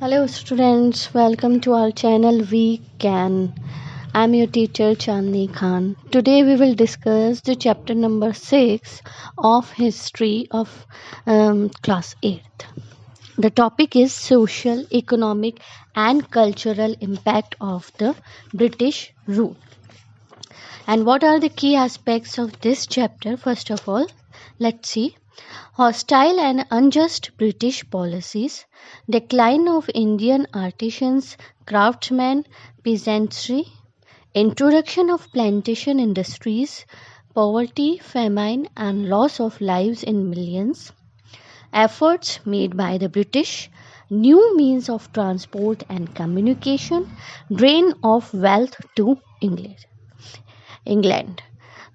Hello students, welcome to our channel We Can. I'm your teacher Chandni Khan. Today we will discuss the chapter number 6 of history of class 8th. The topic is social, economic and cultural impact of the British rule. And what are the key aspects of this chapter? First of all, let's see. Hostile and unjust British policies, decline of Indian artisans, craftsmen, peasantry, introduction of plantation industries, poverty, famine, and loss of lives in millions, efforts made by the British, new means of transport and communication, drain of wealth to England.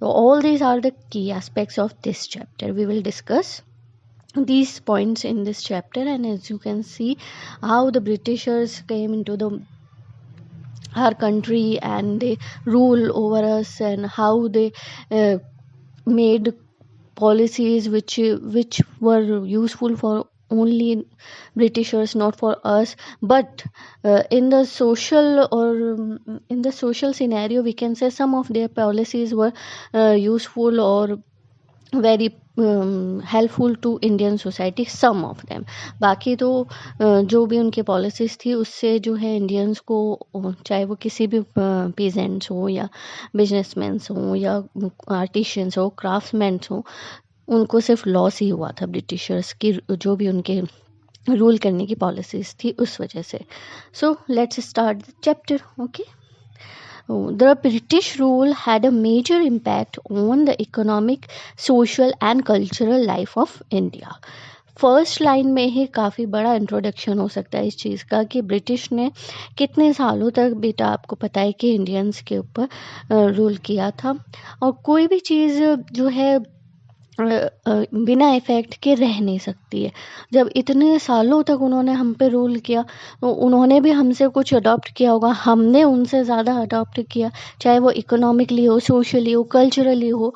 So all these are the key aspects of this chapter. We will discuss these points in this chapter, and as you can see how the Britishers came into our country and they rule over us, and how they made policies which were useful for only Britishers, not for us. But in the social in the social scenario, we can say some of their policies were useful or very helpful to Indian society, some of them. बाकी तो जो भी उनके policies थी उससे जो है Indians को, चाहे वो किसी भी पीजेंट्स हो या बिजनेसमैन्स हो या आर्टिशियंस हो, क्राफ्ट्समैन्स हो, उनको सिर्फ लॉस ही हुआ था ब्रिटिशर्स की जो भी उनके रूल करने की पॉलिसीज़ थी उस वजह से. So let's start the chapter. Okay. The British rule had a major impact on the economic, social and cultural life of India. First line में ही काफ़ी बड़ा इंट्रोडक्शन हो सकता है इस चीज़ का कि ब्रिटिश ने कितने सालों तक, बेटा आपको पता है कि इंडियंस के ऊपर रूल किया था, और कोई भी चीज़ जो है बिना इफ़ेक्ट के रह नहीं सकती है. जब इतने सालों तक उन्होंने हम पे रूल किया, तो उन्होंने भी हमसे कुछ अडॉप्ट किया होगा, हमने उनसे ज़्यादा अडॉप्ट किया, चाहे वो इकोनॉमिकली हो, सोशली हो, कल्चरली हो.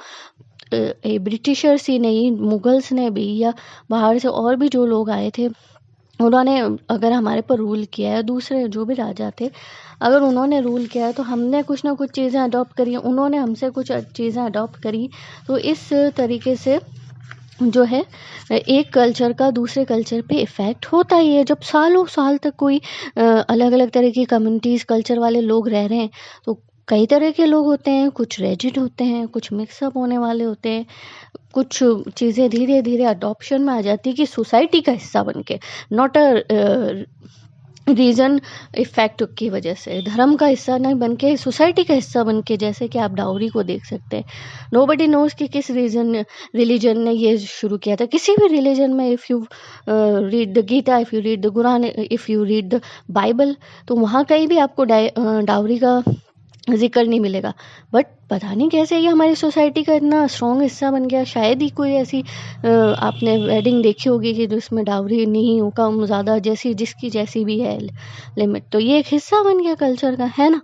ब्रिटिशर्स ही नहीं, मुगल्स ने भी या बाहर से और भी जो लोग आए थे, उन्होंने अगर हमारे पर रूल किया है, दूसरे जो भी राजा थे अगर उन्होंने रूल किया है, तो हमने कुछ ना कुछ चीज़ें अडॉप्ट करी, उन्होंने हमसे कुछ चीज़ें अडॉप्ट करी. तो इस तरीके से जो है एक कल्चर का दूसरे कल्चर पे इफ़ेक्ट होता ही है. जब सालों साल तक कोई अलग अलग तरह की कम्युनिटीज़, कल्चर वाले लोग रह रहे हैं, तो कई तरह के लोग होते हैं. कुछ रेजिड होते हैं, कुछ मिक्सअप होने वाले होते हैं, कुछ चीज़ें धीरे धीरे अडॉप्शन में आ जाती है कि सोसाइटी का हिस्सा बन के, नॉट अ रीज़न इफ़ेक्ट की वजह से, धर्म का हिस्सा नहीं बन के सोसाइटी का हिस्सा बन के. जैसे कि आप डाउरी को देख सकते हैं. नोबडी नोज़ कि किस रिलीजन ने ये शुरू किया था. किसी भी रिलीजन में, if you read the Gita, if you read the Quran, if you read the Bible, तो वहाँ कहीं भी आपको डाउरी का ज़िक्र नहीं मिलेगा. बट पता नहीं कैसे ये हमारी सोसाइटी का इतना स्ट्रॉन्ग हिस्सा बन गया. शायद ही कोई ऐसी आपने वेडिंग देखी होगी कि जिसमें डाउरी नहीं हो, कम ज़्यादा, जैसी जिसकी जैसी भी है लिमिट, तो ये एक हिस्सा बन गया कल्चर का, है ना.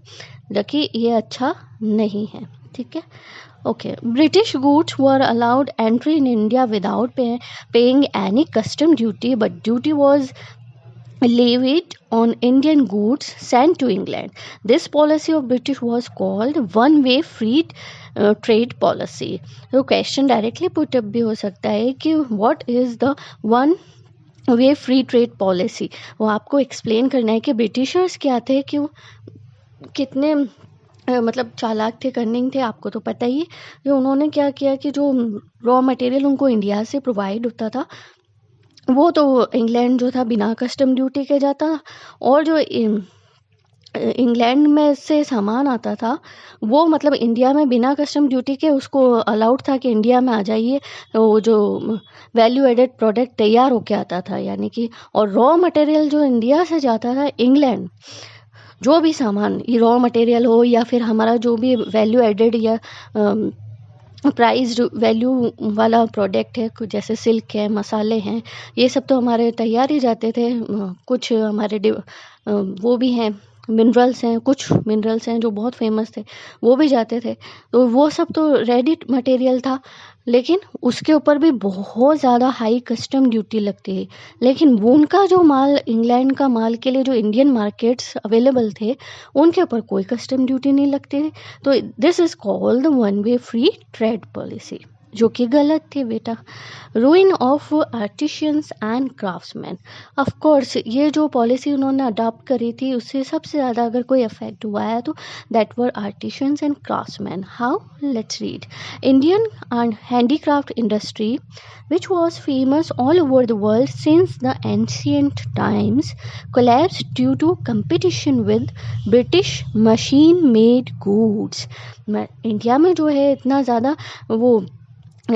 जबकि ये अच्छा नहीं है. ठीक है. Okay, British goods were allowed entry in India without paying any custom duty, but duty was levied on Indian goods sent to England. This policy of British was called one-way free trade policy. तो question directly put up भी हो सकता है कि what is the one way free trade policy. वो आपको explain करना है कि ब्रिटिशर्स क्या थे, कि कितने मतलब चालाक थे, कन्निंग थे. आपको तो पता ही है कि उन्होंने क्या किया कि जो रॉ मटेरियल उनको इंडिया से प्रोवाइड होता था, वो तो इंग्लैंड जो था बिना कस्टम ड्यूटी के जाता, और जो इंग्लैंड में से सामान आता था वो मतलब इंडिया में बिना कस्टम ड्यूटी के उसको अलाउड था कि इंडिया में आ जाइए. वो जो वैल्यू एडेड प्रोडक्ट तैयार होके आता था, यानी कि, और रॉ मटेरियल जो इंडिया से जाता था इंग्लैंड, जो भी सामान, ये रॉ मटेरियल हो या फिर हमारा जो भी वैल्यू एडेड या प्राइस वैल्यू वाला प्रोडक्ट है, कुछ जैसे सिल्क है, मसाले हैं, ये सब तो हमारे तैयार ही जाते थे. कुछ हमारे वो भी हैं, मिनरल्स हैं, कुछ मिनरल्स हैं जो बहुत फेमस थे, वो भी जाते थे. तो वो सब तो रेडी मटेरियल था. लेकिन उसके ऊपर भी बहुत ज़्यादा हाई कस्टम ड्यूटी लगती है। लेकिन वो उनका जो माल, इंग्लैंड का माल के लिए जो इंडियन मार्केट्स अवेलेबल थे, उनके ऊपर कोई कस्टम ड्यूटी नहीं लगती थी। तो this is called the one way free trade policy, जो कि गलत थी बेटा। Ruin of artisans and craftsman. Of course ये जो पॉलिसी उन्होंने अडॉप्ट करी थी, उससे सबसे ज़्यादा अगर कोई इफेक्ट हुआ है तो that were artisans and craftsman. How? Let's read. Indian handicraft industry, which was famous all over the world since the ancient times, collapsed due to competition with British machine-made goods। India में जो है इतना ज़्यादा वो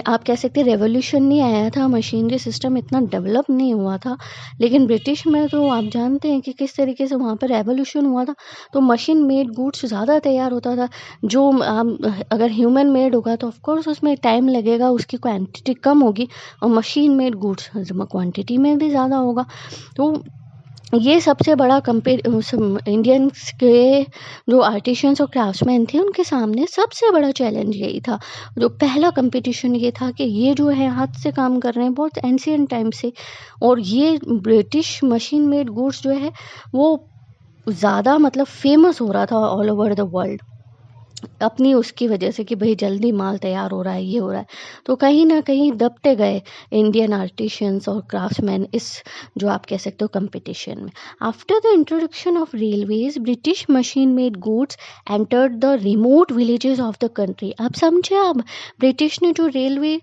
आप कह सकते हैं रेवोल्यूशन नहीं आया था, मशीनरी सिस्टम इतना डेवलप नहीं हुआ था। लेकिन ब्रिटिश में तो आप जानते हैं कि किस तरीके से वहाँ पर रेवोल्यूशन हुआ था। तो मशीन मेड गुड्स ज़्यादा तैयार होता था। जो अगर ह्यूमन मेड होगा तो ऑफकोर्स उसमें टाइम लगेगा, उसकी क्वांटिटी कम होगी, और मशीन मेड गुड्स क्वांटिटी में भी ज़्यादा होगा। तो ये सबसे बड़ा इंडियंस के जो आर्टिशियंस और क्राफ्ट्समैन थे, उनके सामने सबसे बड़ा चैलेंज यही था। जो पहला कंपटीशन ये था कि ये जो है हाथ से काम कर रहे हैं बहुत एंशियंट टाइम से, और ये ब्रिटिश मशीन मेड गुड्स जो है वो ज़्यादा मतलब फेमस हो रहा था ऑल ओवर द वर्ल्ड, अपनी उसकी वजह से कि भाई जल्दी माल तैयार हो रहा है, ये हो रहा है। तो कहीं ना कहीं दबते गए इंडियन आर्टिशियंस और क्राफ्ट्समैन इस जो आप कह सकते हो कंपटीशन में। After the introduction of railways, British machine made goods entered the remote villages of the country. आप समझे, अब ब्रिटिश ने जो रेलवे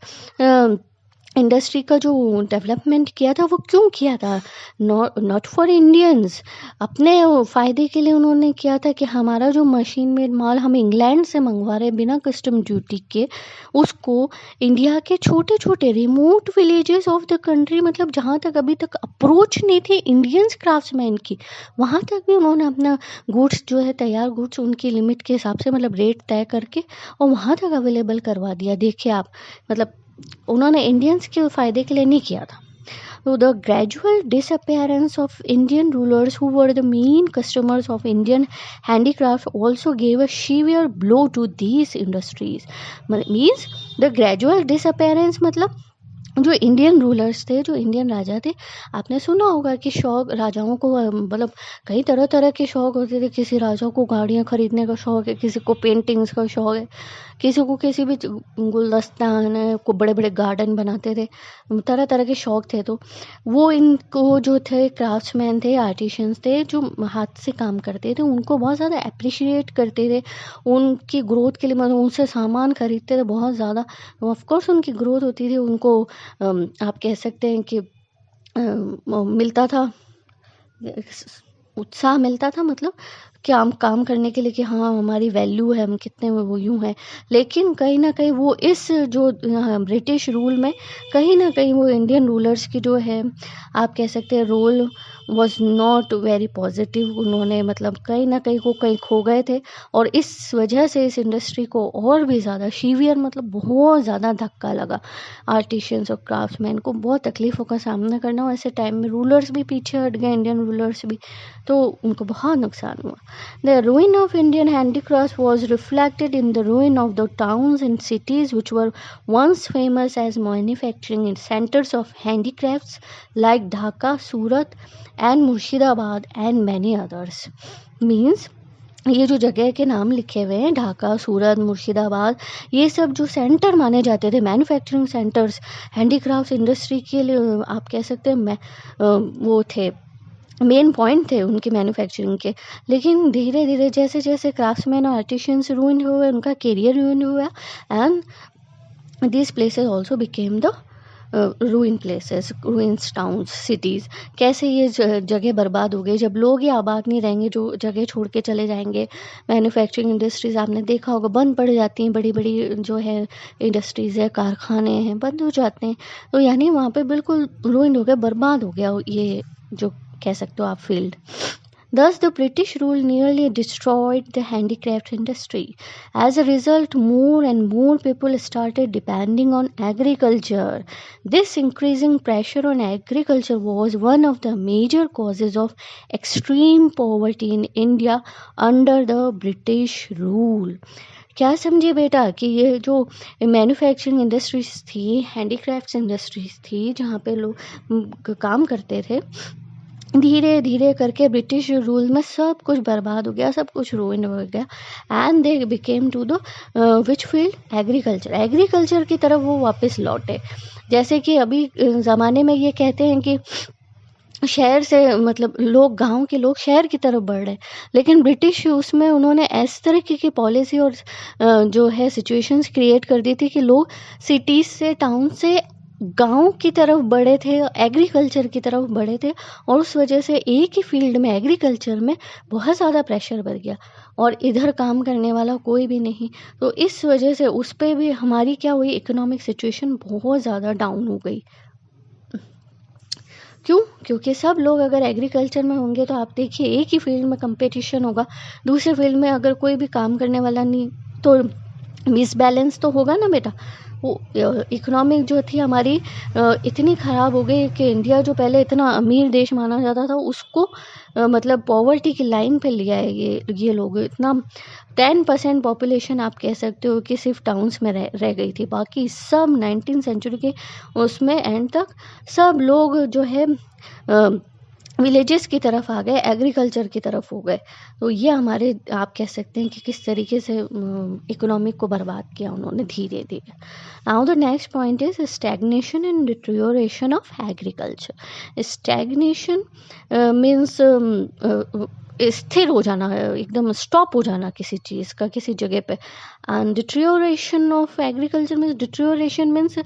इंडस्ट्री का जो डेवलपमेंट किया था वो क्यों किया था? नॉट फॉर इंडियंस, अपने फ़ायदे के लिए उन्होंने किया था कि हमारा जो मशीन मेड माल हम इंग्लैंड से मंगवा रहे हैं बिना कस्टम ड्यूटी के, उसको इंडिया के छोटे छोटे remote villages of the country, मतलब जहाँ तक अभी तक अप्रोच नहीं थे इंडियंस क्राफ्ट्समैन की, वहाँ तक भी उन्होंने अपना गुड्स जो है तैयार गुड्स उनकी लिमिट के हिसाब से मतलब रेट तय करके और वहाँ तक अवेलेबल करवा दिया। देखिए आप, मतलब उन्होंने इंडियंस के फ़ायदे के लिए नहीं किया था। So the gradual disappearance of Indian rulers who were the main customers of Indian handicraft also gave a severe blow to these industries। Means the gradual disappearance मतलब जो इंडियन रूलर्स थे, जो इंडियन राजा थे, आपने सुना होगा कि शौक राजाओं को मतलब कई तरह तरह के शौक होते थे। किसी राजा को गाड़ियाँ खरीदने का शौक है, किसी को पेंटिंग्स का शौक है, किसी को किसी भी गुलदस्तान को बड़े बड़े गार्डन बनाते थे, तरह तरह के शौक थे। तो वो इनको जो थे क्राफ्ट्समैन थे, आर्टिशियंस थे, जो हाथ से काम करते थे, उनको बहुत ज़्यादा अप्रिशिएट करते थे। उनकी ग्रोथ के लिए मतलब उनसे सामान खरीदते थे बहुत ज़्यादा। ऑफकोर्स उनकी ग्रोथ होती थी, उनको आप कह सकते हैं कि मिलता था, उत्साह मिलता था, मतलब कि हम काम करने के लिए कि हाँ हमारी वैल्यू है, हम कितने वो यूँ हैं। लेकिन कहीं ना कहीं वो इस जो ब्रिटिश रूल में कहीं ना कहीं वो इंडियन रूलर्स की जो है आप कह सकते हैं role was not very positive. उन्होंने मतलब कहीं ना कहीं को कहीं खो गए थे, और इस वजह से इस इंडस्ट्री को और भी ज़्यादा सीवियर मतलब बहुत ज़्यादा धक्का लगा। आर्टिशियंस और क्राफ्ट्समैन को बहुत तकलीफ़ों का सामना करना हुआ। ऐसे टाइम में रूलर्स भी पीछे हट गए, इंडियन रूलर्स भी, तो उनको बहुत नुकसान हुआ। The ruin of Indian handicrafts was reflected in the ruin of the towns and cities which were once famous as manufacturing centers of handicrafts like Dhaka, Surat and Murshidabad and many others। Means ये जो जगह के नाम लिखे हुए हैं, ढाका, सूरत, मुर्शिदाबाद, ये सब जो सेंटर माने जाते थे, मैन्युफैक्चरिंग सेंटर्स हैंडीक्राफ्ट इंडस्ट्री के लिए आप कह सकते हैं वो थे, मेन पॉइंट थे उनकी मैन्युफैक्चरिंग के। लेकिन धीरे धीरे जैसे जैसे क्राफ्ट्समैन और आर्टिशियंस रूइन हुए, उनका करियर रूइन हुआ, and this places also became the रूइन places, ruins towns, cities. कैसे ये जगह बर्बाद हो गई, जब लोग ही आबाद नहीं रहेंगे, जो जगह छोड़ के चले जाएंगे। मैन्युफैक्चरिंग इंडस्ट्रीज़ आपने देखा होगा बंद पड़ जाती हैं, बड़ी बड़ी जो है इंडस्ट्रीज़ है, कारखाने हैं, बंद हो जाते हैं। तो यानी वहाँ पे बिल्कुल रूइन हो गया, बर्बाद हो गया ये जो कह सकते हो आप field. Thus, the British rule nearly destroyed the handicraft industry. As a result, more and more people started depending on agriculture. This increasing pressure on agriculture was one of the major causes of extreme poverty in India under the British rule. क्या समझे बेटा कि ये जो manufacturing industries थी, handicrafts industries थी, जहाँ पे लोग काम करते थे, धीरे धीरे करके ब्रिटिश रूल में सब कुछ बर्बाद हो गया, सब कुछ रूइन हो गया। And they became to the which field, agriculture. Agriculture की तरफ वो वापस लौटे। जैसे कि अभी ज़माने में ये कहते हैं कि शहर से मतलब लोग, गांव के लोग शहर की तरफ बढ़ रहे, लेकिन ब्रिटिश उसमें उन्होंने इस तरीके की पॉलिसी और जो है सिचुएशंस क्रिएट कर दी थी कि लोग सिटीज़ से, टाउन से गांव की तरफ बढ़े थे, एग्रीकल्चर की तरफ बढ़े थे, और उस वजह से एक ही फील्ड में, एग्रीकल्चर में बहुत ज़्यादा प्रेशर बढ़ गया और इधर काम करने वाला कोई भी नहीं। तो इस वजह से उस पर भी हमारी क्या हुई, इकोनॉमिक सिचुएशन बहुत ज़्यादा डाउन हो गई। क्यों? क्योंकि सब लोग अगर एग्रीकल्चर में होंगे तो आप देखिए एक ही फील्ड में कंपटीशन होगा, दूसरे फील्ड में अगर कोई भी काम करने वाला नहीं तो मिसबैलेंस तो होगा ना बेटा। वो इकोनॉमिक जो थी हमारी इतनी ख़राब हो गई कि इंडिया जो पहले इतना अमीर देश माना जाता था उसको मतलब पॉवर्टी की लाइन पे लिया है ये लोग। इतना 10% पॉपुलेशन आप कह सकते हो कि सिर्फ टाउन्स में रह गई थी, बाकी सब 19th सेंचुरी के उसमें एंड तक सब लोग जो है विलेजेस की तरफ आ गए, एग्रीकल्चर की तरफ हो गए। तो ये हमारे आप कह सकते हैं कि किस तरीके से इकोनॉमिक को बर्बाद किया उन्होंने धीरे धीरे। Now the next point is stagnation and deterioration of agriculture. Stagnation means स्थिर हो जाना, एकदम स्टॉप हो जाना किसी चीज़ का किसी जगह पे। And deterioration of agriculture means, deterioration means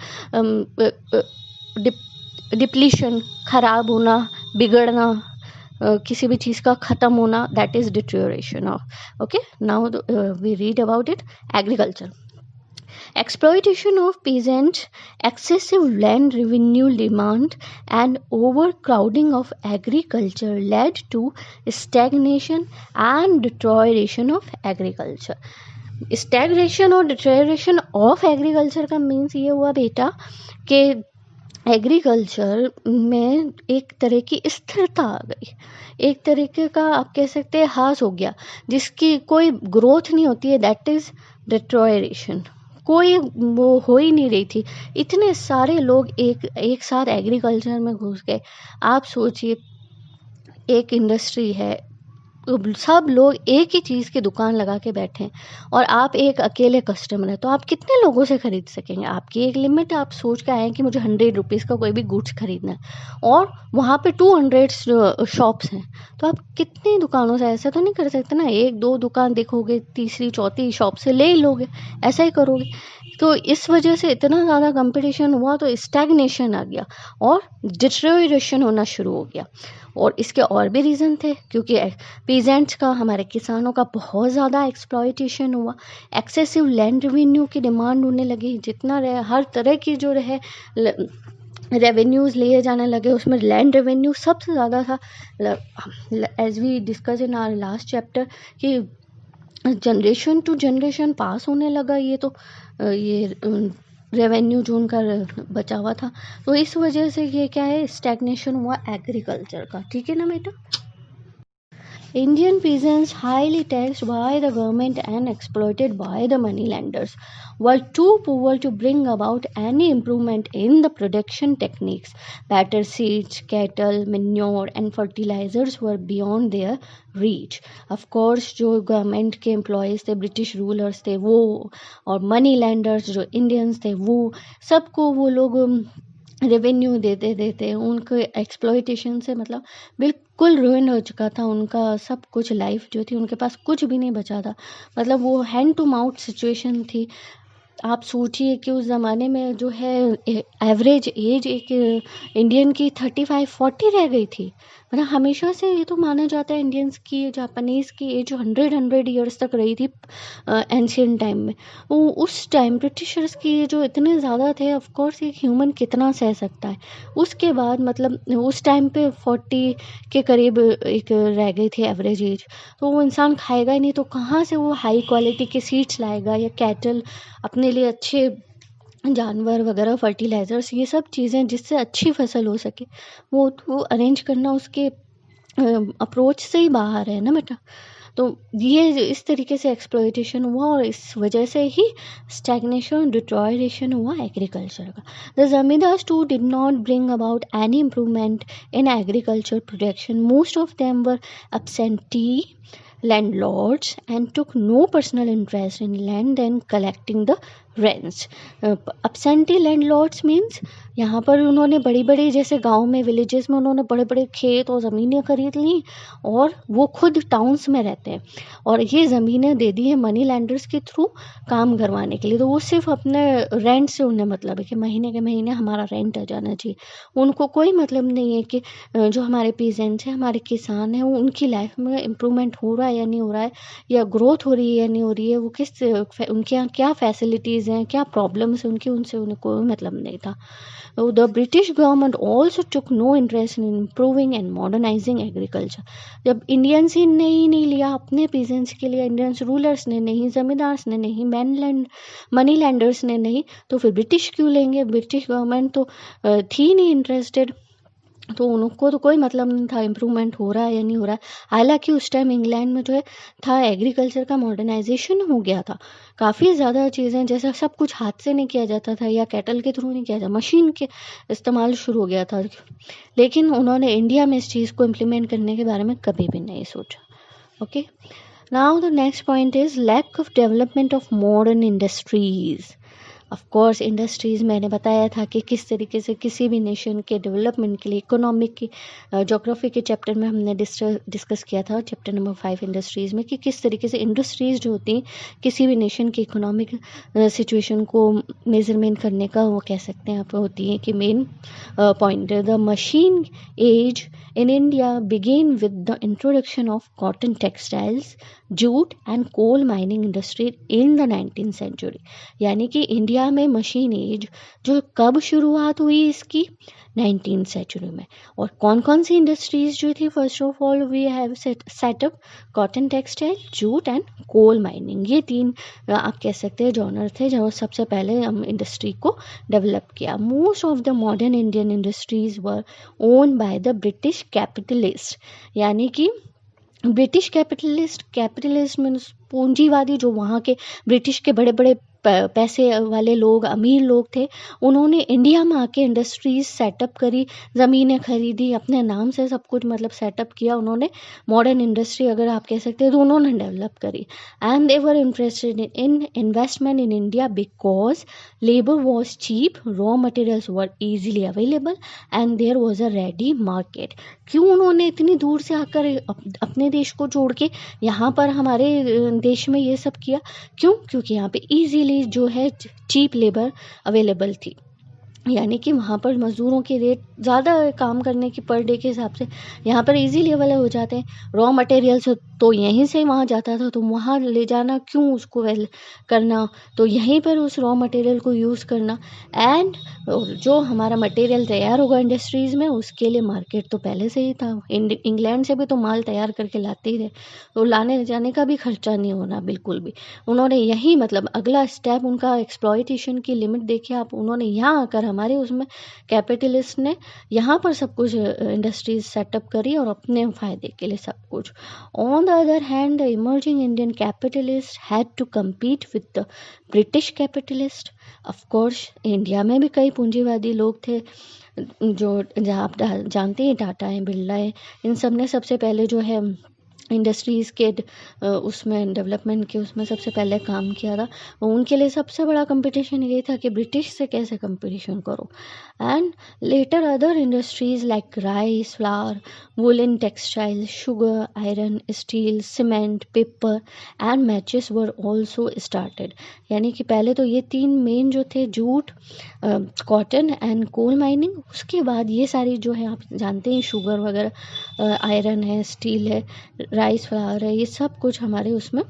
depletion, खराब होना, बिगड़ना, किसी भी चीज़ का ख़त्म होना, that is deterioration of. Okay, now we read about it. Agriculture, exploitation of peasants, excessive land revenue demand, and overcrowding of agriculture led to stagnation and deterioration of agriculture. Stagnation और डिटोरिएशन ऑफ एग्रीकल्चर का means ये हुआ बेटा कि agriculture में एक तरह की स्थिरता आ गई, एक तरीके का आप कह सकते हैं हास हो गया, जिसकी कोई ग्रोथ नहीं होती है, दैट इज़ डिटोरिएशन। कोई वो हो ही नहीं रही थी, इतने सारे लोग एक साथ एग्रीकल्चर में घुस गए। आप सोचिए एक इंडस्ट्री है, सब लोग एक ही चीज़ की दुकान लगा के बैठे हैं और आप एक अकेले कस्टमर हैं, तो आप कितने लोगों से ख़रीद सकेंगे? आपकी एक लिमिट, आप सोच के आए कि मुझे 100 रुपीज़ का कोई भी गुड्स खरीदना है और वहाँ पे 200 शॉप्स हैं, तो आप कितनी दुकानों से, ऐसा तो नहीं कर सकते ना, एक दो दुकान देखोगे, तीसरी चौथी शॉप से ले ही लोगे, ऐसा ही करोगे। तो इस वजह से इतना ज़्यादा कंपटीशन हुआ तो स्टैग्नेशन आ गया और डिटोरिएशन होना शुरू हो गया। और इसके और भी रीज़न थे, क्योंकि पीजेंट्स का, हमारे किसानों का बहुत ज़्यादा एक्सप्लॉयटेशन हुआ, एक्सेसिव लैंड रेवेन्यू की डिमांड होने लगी, जितना रहे हर तरह की जो रहे रेवेन्यूज़ लिए जाने लगे, उसमें लैंड रेवेन्यू सबसे ज़्यादा था। As we discuss in our last chapter कि जनरेशन टू जनरेशन पास होने लगा ये तो ये रेवेन्यू जो उनका बचा हुआ था, तो इस वजह से ये क्या है, स्टैग्नेशन हुआ एग्रीकल्चर का। ठीक है ना बेटा। Indian peasants, highly taxed by the government and exploited by the moneylenders, were too poor to bring about any improvement in the production techniques. Better seeds, cattle, manure, and fertilizers were beyond their reach. Of course, जो government के employees थे, British rulers थे वो, और money landers जो Indians थे वो, सबको वो लोग रेवेन्यू देते उनके एक्सप्लॉयटेशन से मतलब बिल्कुल रुइन हो चुका था उनका सब कुछ। लाइफ जो थी उनके पास कुछ भी नहीं बचा था, मतलब वो हैंड टू माउथ सिचुएशन थी। आप सोचिए कि उस ज़माने में जो है एवरेज एज एक इंडियन की 35-40 रह गई थी। मतलब हमेशा से ये तो माना जाता है इंडियंस की, जापानीज़ की एज 100 ईयर्स तक रही थी एंशियंट टाइम में। उस टाइम ब्रिटिशर्स की जो इतने ज़्यादा थे, ऑफ कोर्स एक ह्यूमन कितना सह सकता है। उसके बाद मतलब उस टाइम पे 40 के करीब एक रह गई थी एवरेज एज, तो वो इंसान खाएगा ही नहीं, तो कहाँ से वो हाई क्वालिटी के सीड्स लाएगा या कैटल, अपने लिए अच्छे जानवर वगैरह, फर्टिलाइज़र्स, ये सब चीज़ें जिससे अच्छी फसल हो सके, वो अरेंज करना उसके अप्रोच से ही बाहर है ना बेटा। तो ये इस तरीके से एक्सप्लॉयटेशन हुआ और इस वजह से ही स्टैग्नेशन डिट्रॉयरेशन हुआ एग्रीकल्चर का. The zamindars too did not bring about any improvement in agriculture production. Most of them were absentee landlords and took no personal interest in land and collecting the rents. absentee landlords means यहाँ पर उन्होंने बड़ी बड़ी जैसे गांव में villages में उन्होंने बड़े बड़े खेत और ज़मीनें खरीद ली और वो खुद टाउन्स में रहते हैं और ये ज़मीनें दे दी है मनी लैंडर्स के थ्रू काम करवाने के लिए. तो वो सिर्फ अपने रेंट से उन्हें मतलब है कि महीने के महीने हमारा रेंट आ जाना चाहिए. उनको कोई मतलब नहीं है कि जो हमारे पीजेंट्स हैं हमारे किसान हैं वो उनकी लाइफ में इम्प्रूवमेंट हो रहा है या नहीं हो रहा है या ग्रोथ हो रही है या नहीं हो रही है, वो किस उनके यहाँ क्या फैसिलिटीज़ हैं क्या प्रॉब्लम्स हैं उनकी, उनसे उन्हें कोई मतलब नहीं था. The British government also took no interest in improving and modernizing agriculture. जब इंडियंस ही नहीं लिया अपने पीजेंट्स के लिए, इंडियंस रूलर्स ने नहीं, जमींदार्स ने नहीं, मनी लैंडर्स ने नहीं, तो फिर ब्रिटिश क्यों लेंगे. ब्रिटिश गवर्नमेंट तो थी नहीं इंटरेस्टेड, तो उनको तो कोई मतलब नहीं था इम्प्रूवमेंट हो रहा है या नहीं हो रहा है. हालांकि उस टाइम इंग्लैंड में जो है था एग्रीकल्चर का मॉडर्नाइजेशन हो गया था. काफ़ी ज़्यादा चीज़ें जैसा सब कुछ हाथ से नहीं किया जाता था या कैटल के थ्रू नहीं किया जाता, मशीन के इस्तेमाल शुरू हो गया था. लेकिन उन्होंने इंडिया में इस चीज़ को इम्प्लीमेंट करने के बारे में कभी भी नहीं सोचा. Okay, now the next point is lack of development of modern industries. Of course industries मैंने बताया था कि किस तरीके से किसी भी नेशन के डेवलपमेंट के लिए इकोनॉमिक की ज्योग्राफी के चैप्टर में हमने डिस्कस किया था चैप्टर नंबर 5 इंडस्ट्रीज़ में कि किस तरीके से इंडस्ट्रीज़ जो होती हैं किसी भी नेशन की इकोनॉमिक सिचुएशन को मेजरमेंट करने का वो कह सकते हैं आप होती हैं कि main point. The machine age in India began with the introduction of cotton textiles, jute and coal mining industry in the 19th century. यानी कि इंडिया में मशीन एज जो कब शुरुआत हुई इसकी 19th सेंचुरी में. और कौन कौन सी इंडस्ट्रीज जो थी, first of all we have set up cotton textile, jute and coal mining. ये तीन आप कह सकते हैं जॉनर थे जो सबसे पहले हम इंडस्ट्री को डेवलप किया. Most of the modern Indian industries were own by the British capitalist. यानी कि ब्रिटिश कैपिटलिस्ट मीन्स पूंजीवादी, जो वहाँ के ब्रिटिश के बड़े बड़े पैसे वाले लोग, अमीर लोग थे, उन्होंने इंडिया में आके इंडस्ट्रीज सेटअप करी, ज़मीनें खरीदी, अपने नाम से सब कुछ मतलब सेटअप किया उन्होंने. मॉडर्न इंडस्ट्री अगर आप कह सकते हैं तो उन्होंने डेवलप करी. And they were interested in investment in India because labour was cheap, raw materials were easily available and there was a ready market. क्यों उन्होंने इतनी दूर से आकर अपने देश को छोड़ के यहाँ पर हमारे देश में ये सब किया? क्यों? क्योंकि यहाँ पे ईजीली जो है चीप लेबर अवेलेबल थी. यानी कि वहाँ पर मज़दूरों के रेट ज़्यादा काम करने की पर डे के हिसाब से यहाँ पर इजीली अवेलेबल हो जाते हैं. रॉ मटेरियल्स तो यहीं से वहाँ जाता था, तो वहाँ ले जाना क्यों उसको वेल करना, तो यहीं पर उस रॉ मटेरियल को यूज़ करना. एंड जो हमारा मटेरियल तैयार होगा इंडस्ट्रीज़ में उसके लिए मार्केट तो पहले से ही था. इंग्लैंड से भी तो माल तैयार करके लाते ही थे, तो लाने जाने का भी खर्चा नहीं होना बिल्कुल भी. उन्होंने यही मतलब अगला स्टेप उनका एक्सप्लॉयटेशन की लिमिट देखिए आप, उन्होंने यहाँ आकर हमारे उसमें कैपिटलिस्ट ने यहाँ पर सब कुछ इंडस्ट्रीज सेटअप करी और अपने फ़ायदे के लिए सब कुछ. On the other hand the emerging Indian capitalist had to compete with the British capitalist. Of course India में भी कई पूंजीवादी लोग थे जो जहाँ आप जानते हैं टाटा है, बिरला है, इन सब ने सबसे पहले जो है इंडस्ट्रीज़ के उसमें डेवलपमेंट के उसमें सबसे पहले काम किया था. उनके लिए सबसे बड़ा कंपटीशन ये था कि ब्रिटिश से कैसे कंपटीशन करो. And later other industries like rice, flour, woollen textile, sugar, iron, steel, cement, paper and matches were also started. यानी कि पहले तो ये तीन मेन जो थे, jute, cotton and coal mining, उसके बाद ये सारी जो है आप जानते हैं शुगर वगैरह, आयरन है, स्टील है, राइस फ्लावर है, ये सब कुछ हमारे उसमें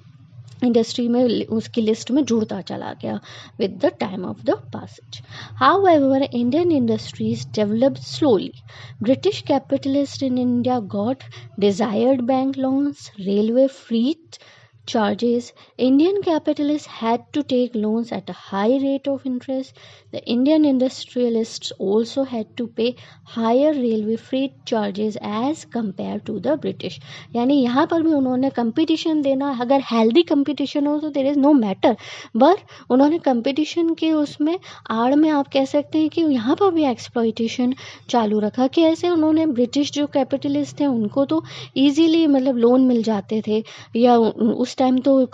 इंडस्ट्री में उसकी लिस्ट में जुड़ता चला गया with the time of the passage. However, Indian industries developed slowly. British capitalists in India got desired bank loans, railway freight charges, Indian capitalists had to take loans at a high rate of interest. The Indian industrialists also had to pay higher railway freight charges as compared to the British. यानी यहाँ पर भी उन्होंने competition देना, अगर healthy competition हो तो there is no matter, but उन्होंने कंपटीशन के उसमें आड़ में आप कह सकते हैं कि यहाँ पर भी एक्सप्लॉइटेशन चालू रखा। कि ऐसे उन्होंने ब्रिटिश जो कैपिटलिस्ट थे उनको तो ईजीली मतलब लोन मिल जाते थे, या उस टाइम तो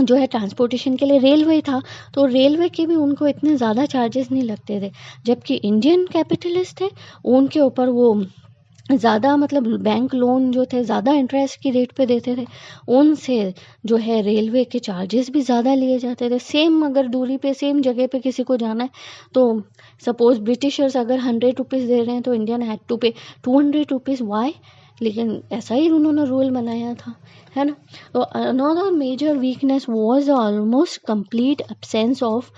जो है ट्रांसपोर्टेशन के लिए रेलवे था, तो रेलवे के भी उनको इतने ज़्यादा चार्जेस नहीं लगते थे। जबकि इंडियन कैपिटलिस्ट थे उनके ऊपर वो ज़्यादा मतलब बैंक लोन जो थे ज़्यादा इंटरेस्ट की रेट पे देते थे, उनसे जो है रेलवे के चार्जेस भी ज़्यादा लिए जाते थे। सेम अगर दूरी पे सेम जगह पे किसी को जाना है तो सपोज़ ब्रिटिशर्स अगर 100 रुपीज़ दे रहे हैं तो इंडियन हैड टू पे 200 रुपीज़। वाई? लेकिन ऐसा ही उन्होंने रूल बनाया था, है ना। तो another major weakness was almost complete absence of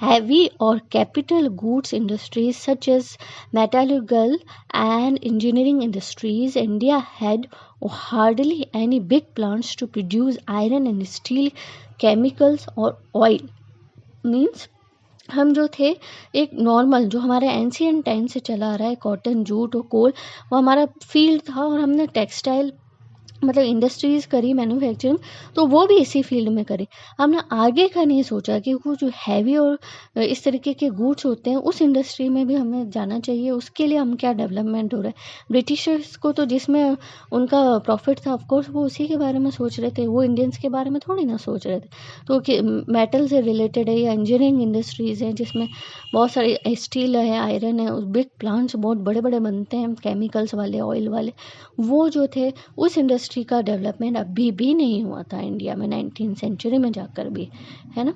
heavy or capital goods industries such as metallurgical and engineering industries. India had hardly any big plants to produce iron and steel, chemicals or oil. Means हम जो थे एक normal जो हमारे ancient time से चला आ रहा है कॉटन, जूट और कोल, वो हमारा फील्ड था, और हमने टेक्सटाइल मतलब इंडस्ट्रीज़ करी, मैन्युफैक्चरिंग, तो वो भी इसी फील्ड में करी। हमने आगे का नहीं सोचा कि वो जो हैवी और इस तरीके के गुड्स होते हैं उस इंडस्ट्री में भी हमें जाना चाहिए, उसके लिए हम क्या डेवलपमेंट हो रहा है। ब्रिटिशर्स को तो जिसमें उनका प्रॉफिट था ऑफकोर्स वो उसी के बारे में सोच रहे थे, वो इंडियंस के बारे में थोड़ी ना सोच रहे थे। तो कि मेटल से रिलेटेड है या इंजीनियरिंग इंडस्ट्रीज़ हैं जिसमें बहुत सारी स्टील है, आयरन है, बिग प्लांट्स बहुत बड़े बड़े बनते हैं, केमिकल्स वाले, ऑयल वाले, वो जो थे उस इंडस्ट्री का डेवलपमेंट अभी भी नहीं हुआ था इंडिया में 19th सेंचुरी में जाकर भी, है ना।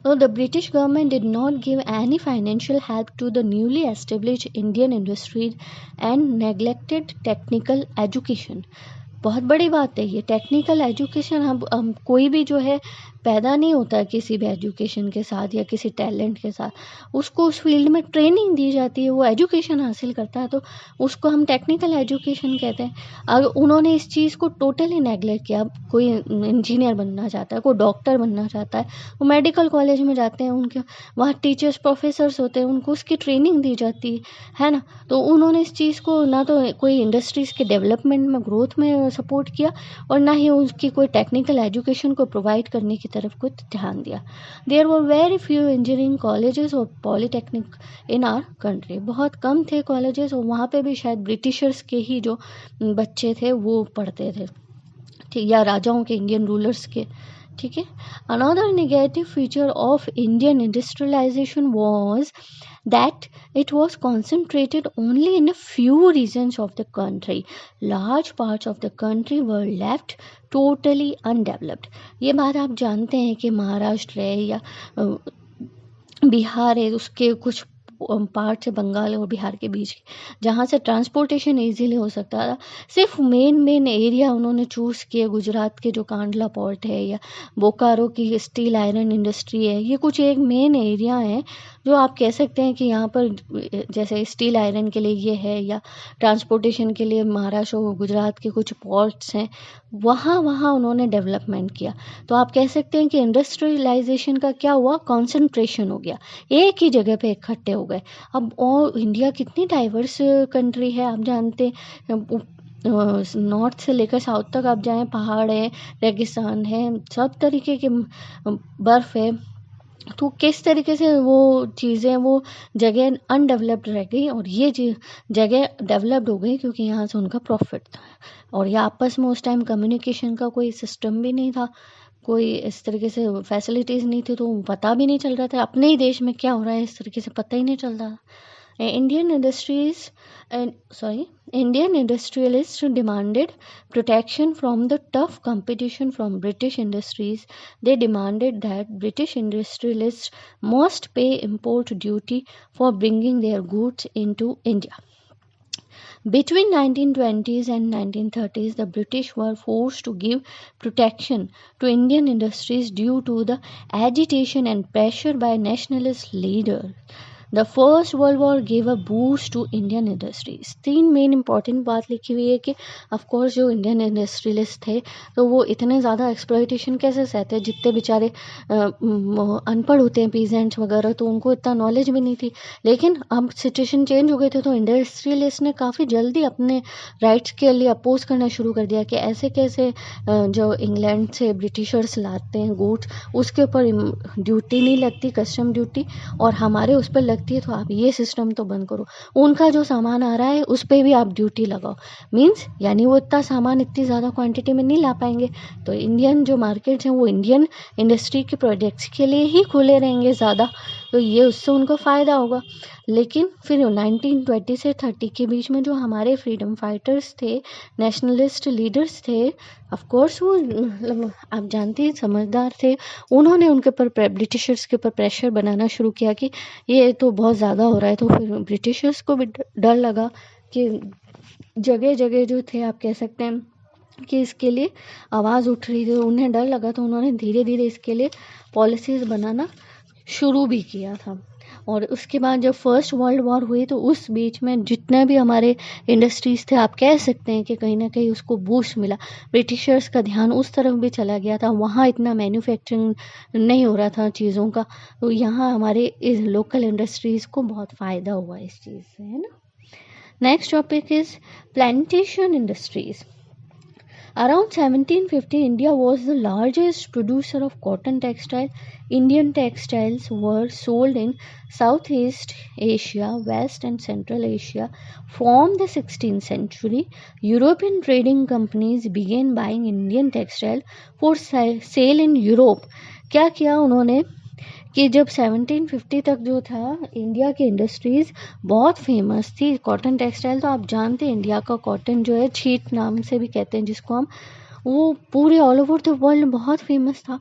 So the British government did not give any financial help to the newly established Indian industries and neglected technical education. बहुत बड़ी बात है ये टेक्निकल एजुकेशन। हम कोई भी जो है पैदा नहीं होता किसी भी एजुकेशन के साथ या किसी टैलेंट के साथ, उसको उस फील्ड में ट्रेनिंग दी जाती है, वो एजुकेशन हासिल करता है, तो उसको हम टेक्निकल एजुकेशन कहते हैं। अगर उन्होंने इस चीज़ को टोटली नेगलेक्ट किया, कोई इंजीनियर बनना चाहता है, कोई डॉक्टर बनना चाहता है, वो मेडिकल कॉलेज में जाते हैं, उनके वहाँ टीचर्स प्रोफेसर्स होते हैं, उनको उसकी ट्रेनिंग दी जाती है ना। तो उन्होंने इस चीज़ को ना तो कोई इंडस्ट्रीज़ के डेवलपमेंट में, ग्रोथ में सपोर्ट किया, और ना ही उसकी कोई टेक्निकल एजुकेशन को प्रोवाइड करने की तरफ कुछ ध्यान दिया। There were very few engineering colleges और पॉलीटेक्निक इन आवर कंट्री। बहुत कम थे कॉलेजेस, और वहाँ पे भी शायद ब्रिटिशर्स के ही जो बच्चे थे वो पढ़ते थे, ठीक, या राजाओं के, इंडियन रूलर्स के, ठीक है। Another negative feature of Indian industrialisation was that it was concentrated only in a few regions of the country. Large parts of the country were left totally undeveloped. ये बात आप जानते हैं कि महाराष्ट्र है या बिहार है, उसके कुछ पार्ट से बंगाल और बिहार के बीच जहाँ से ट्रांसपोर्टेशन इजीली हो सकता था, सिर्फ मेन एरिया उन्होंने चूज़ किए। गुजरात के जो कांडला पोर्ट है या बोकारो की स्टील आयरन इंडस्ट्री है, ये कुछ एक मेन एरिया है जो आप कह सकते हैं कि यहाँ पर जैसे स्टील आयरन के लिए ये है, या ट्रांसपोर्टेशन के लिए महाराष्ट्र और गुजरात के कुछ पोर्ट्स हैं, वहाँ उन्होंने डेवलपमेंट किया। तो आप कह सकते हैं कि इंडस्ट्रियलाइजेशन का क्या हुआ, कॉन्सेंट्रेशन हो गया, एक ही जगह पे इकट्ठे हो गए। अब और इंडिया कितनी डाइवर्स कंट्री है, आप जानते हैं, नॉर्थ से लेकर साउथ तक आप जाएं, पहाड़ है, रेगिस्तान है, सब तरीके के बर्फ़ है। तो किस तरीके से वो चीज़ें, वो जगह अनडेवलप्ड रह गई और ये जगह डेवलप्ड हो गई क्योंकि यहाँ से उनका प्रॉफिट था। और ये आपस में उस टाइम कम्युनिकेशन का कोई सिस्टम भी नहीं था, कोई इस तरीके से फैसिलिटीज़ नहीं थी, तो पता भी नहीं चल रहा था अपने ही देश में क्या हो रहा है, इस तरीके से पता ही नहीं चल रहा। Indian Indian industrialists demanded protection from the tough competition from British industries. They demanded that British industrialists must pay import duty for bringing their goods into India. Between 1920s and 1930s, the British were forced to give protection to Indian industries due to the agitation and pressure by nationalist leaders. The first world war give a boost to Indian industries. 3 main important बात लिखी हुई है कि of course जो Indian industrialist थे तो वो इतने ज़्यादा एक्सप्लॉयटेशन कैसे सहते, जितने बेचारे अनपढ़ होते हैं पीजेंट्स वगैरह, तो उनको इतना नॉलेज भी नहीं थी। लेकिन अब सिचुएशन चेंज हो गए थे तो इंडस्ट्रियलिस्ट ने काफ़ी जल्दी अपने राइट्स के लिए अपोज करना शुरू कर दिया कि ऐसे कैसे जो इंग्लैंड से ब्रिटिशर्स लाते हैं गुड्स, उसके ऊपर ड्यूटी नहीं लगती, कस्टम ड्यूटी, और हमारे उस पर लगती है, तो आप ये सिस्टम तो बंद करो। उनका जो सामान आ रहा है उस पर भी आप ड्यूटी लगाओ। मीन्स यानी वो इतना सामान इतनी ज़्यादा क्वांटिटी में नहीं ला पाएंगे, तो इंडियन जो मार्केट्स हैं वो इंडियन इंडस्ट्री के प्रोडक्ट्स के लिए ही खुले रहेंगे ज़्यादा, तो ये उससे उनको फ़ायदा होगा। लेकिन फिर 1920 से 30 के बीच में जो हमारे फ्रीडम फाइटर्स थे, नेशनलिस्ट लीडर्स थे, ऑफ कोर्स वो मतलब आप जानते हैं समझदार थे, उन्होंने उनके ऊपर ब्रिटिशर्स के ऊपर प्रेशर बनाना शुरू किया कि ये तो बहुत ज़्यादा हो रहा है। तो फिर ब्रिटिशर्स को भी डर लगा कि जगह जगह जो थे आप कह सकते हैं कि इसके लिए आवाज़ उठ रही थी, उन्हें डर लगा, तो उन्होंने धीरे धीरे इसके लिए पॉलिसीज़ बनाना शुरू भी किया था। और उसके बाद जब फर्स्ट वर्ल्ड वॉर हुई तो उस बीच में जितने भी हमारे इंडस्ट्रीज़ थे आप कह सकते हैं कि कहीं ना कहीं उसको बूस्ट मिला, ब्रिटिशर्स का ध्यान उस तरफ भी चला गया था, वहाँ इतना मैन्युफैक्चरिंग नहीं हो रहा था चीज़ों का, तो यहाँ हमारे इस लोकल इंडस्ट्रीज़ को बहुत फ़ायदा हुआ इस चीज़ से, है ना। Next topic is plantation industries. Around 1750, India was the largest producer of cotton textile. Indian textiles were sold in Southeast Asia, West and Central Asia. From the 16th century, European trading companies began buying Indian textile for sale in Europe. क्या किया उन्होंने कि जब 1750 तक जो था India की industries बहुत फेमस थी, कॉटन टेक्सटाइल तो आप जानते हैं इंडिया का कॉटन जो है छीट नाम से भी कहते हैं जिसको हम, वो पूरे ऑल ओवर द वर्ल्ड बहुत फेमस था,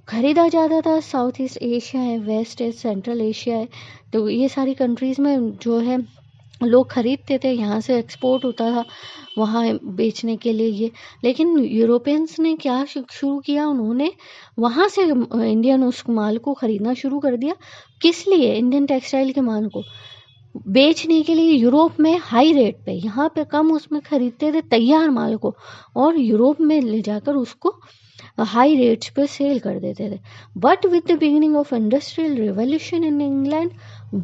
खरीदा जाता था। साउथ ईस्ट एशिया है, वेस्ट है, सेंट्रल एशिया है, तो ये सारी कंट्रीज़ में जो है लोग खरीदते थे, यहाँ से एक्सपोर्ट होता था वहाँ बेचने के लिए ये। लेकिन यूरोपियंस ने क्या शुरू किया, उन्होंने वहाँ से इंडियन उस माल को ख़रीदना शुरू कर दिया। किस लिए? इंडियन टेक्सटाइल के माल को बेचने के लिए यूरोप में हाई रेट पे, यहाँ पे कम उसमें ख़रीदते थे तैयार माल को, और यूरोप में ले जाकर उसको हाई रेट्स पे सेल कर देते थे। But with the beginning of industrial revolution in England,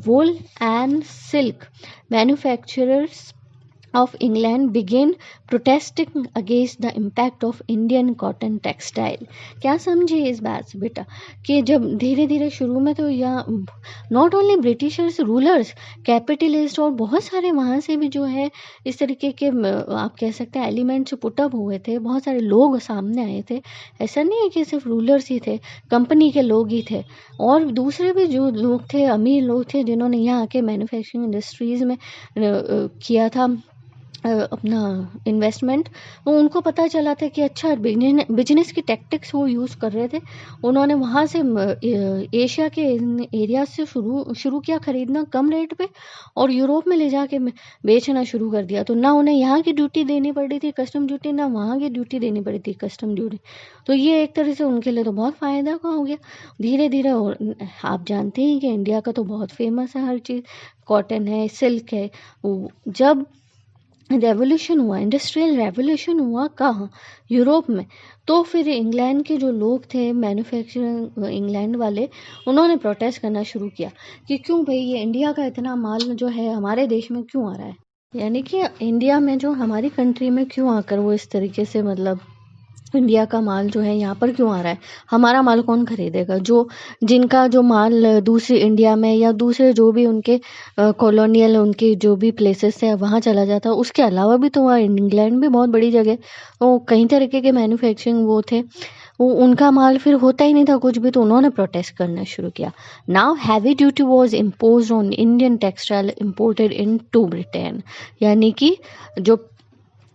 wool and silk manufacturers of England began protesting against the impact of Indian cotton textile। क्या समझे इस बात से बेटा कि जब धीरे धीरे शुरू में तो यहाँ not only Britishers, rulers, capitalist और बहुत सारे वहाँ से भी जो है इस तरीके के आप कह सकते हैं एलिमेंट्स पुटअप हुए थे, बहुत सारे लोग सामने आए थे। ऐसा नहीं है कि सिर्फ रूलर्स ही थे, कंपनी के लोग ही थे, और दूसरे भी जो लोग थे, अमीर लोग थे, जिन्होंने यहाँ आके मैन्युफैक्चरिंग इंडस्ट्रीज़ में किया था अपना इन्वेस्टमेंट, तो उनको पता चला था कि अच्छा बिजनेस की टैक्टिक्स वो यूज़ कर रहे थे। उन्होंने वहाँ से एशिया के एरिया से शुरू किया ख़रीदना कम रेट पे, और यूरोप में ले जाके बेचना शुरू कर दिया। तो ना उन्हें यहाँ की ड्यूटी देनी पड़ी थी कस्टम ड्यूटी, ना वहाँ की ड्यूटी देनी पड़ी थी कस्टम ड्यूटी, तो ये एक तरह से उनके लिए तो बहुत फ़ायदा का हो गया। धीरे धीरे आप जानते हैं कि इंडिया का तो बहुत फेमस है हर चीज़, कॉटन है, सिल्क है। जब रेवोल्यूशन हुआ, इंडस्ट्रियल रेवोल्यूशन हुआ कहाँ? यूरोप में। तो फिर इंग्लैंड के जो लोग थे मैन्युफैक्चरिंग इंग्लैंड वाले, उन्होंने प्रोटेस्ट करना शुरू किया कि क्यों भाई ये इंडिया का इतना माल जो है हमारे देश में क्यों आ रहा है, यानी कि इंडिया में जो हमारी कंट्री में क्यों आकर वो इस तरीके से मतलब इंडिया का माल जो है यहाँ पर क्यों आ रहा है, हमारा माल कौन खरीदेगा? जो जिनका जो माल दूसरी इंडिया में या दूसरे जो भी उनके कॉलोनियल उनके जो भी प्लेसेस है वहाँ चला जाता, उसके अलावा भी तो वहाँ इंग्लैंड भी बहुत बड़ी जगह, वो कई तरीके के मैन्युफैक्चरिंग वो थे, वो उनका माल फिर होता ही नहीं था कुछ भी, तो उन्होंने प्रोटेस्ट करना शुरू किया। Now heavy duty was impose on Indian textile imported into Britain, यानी कि जो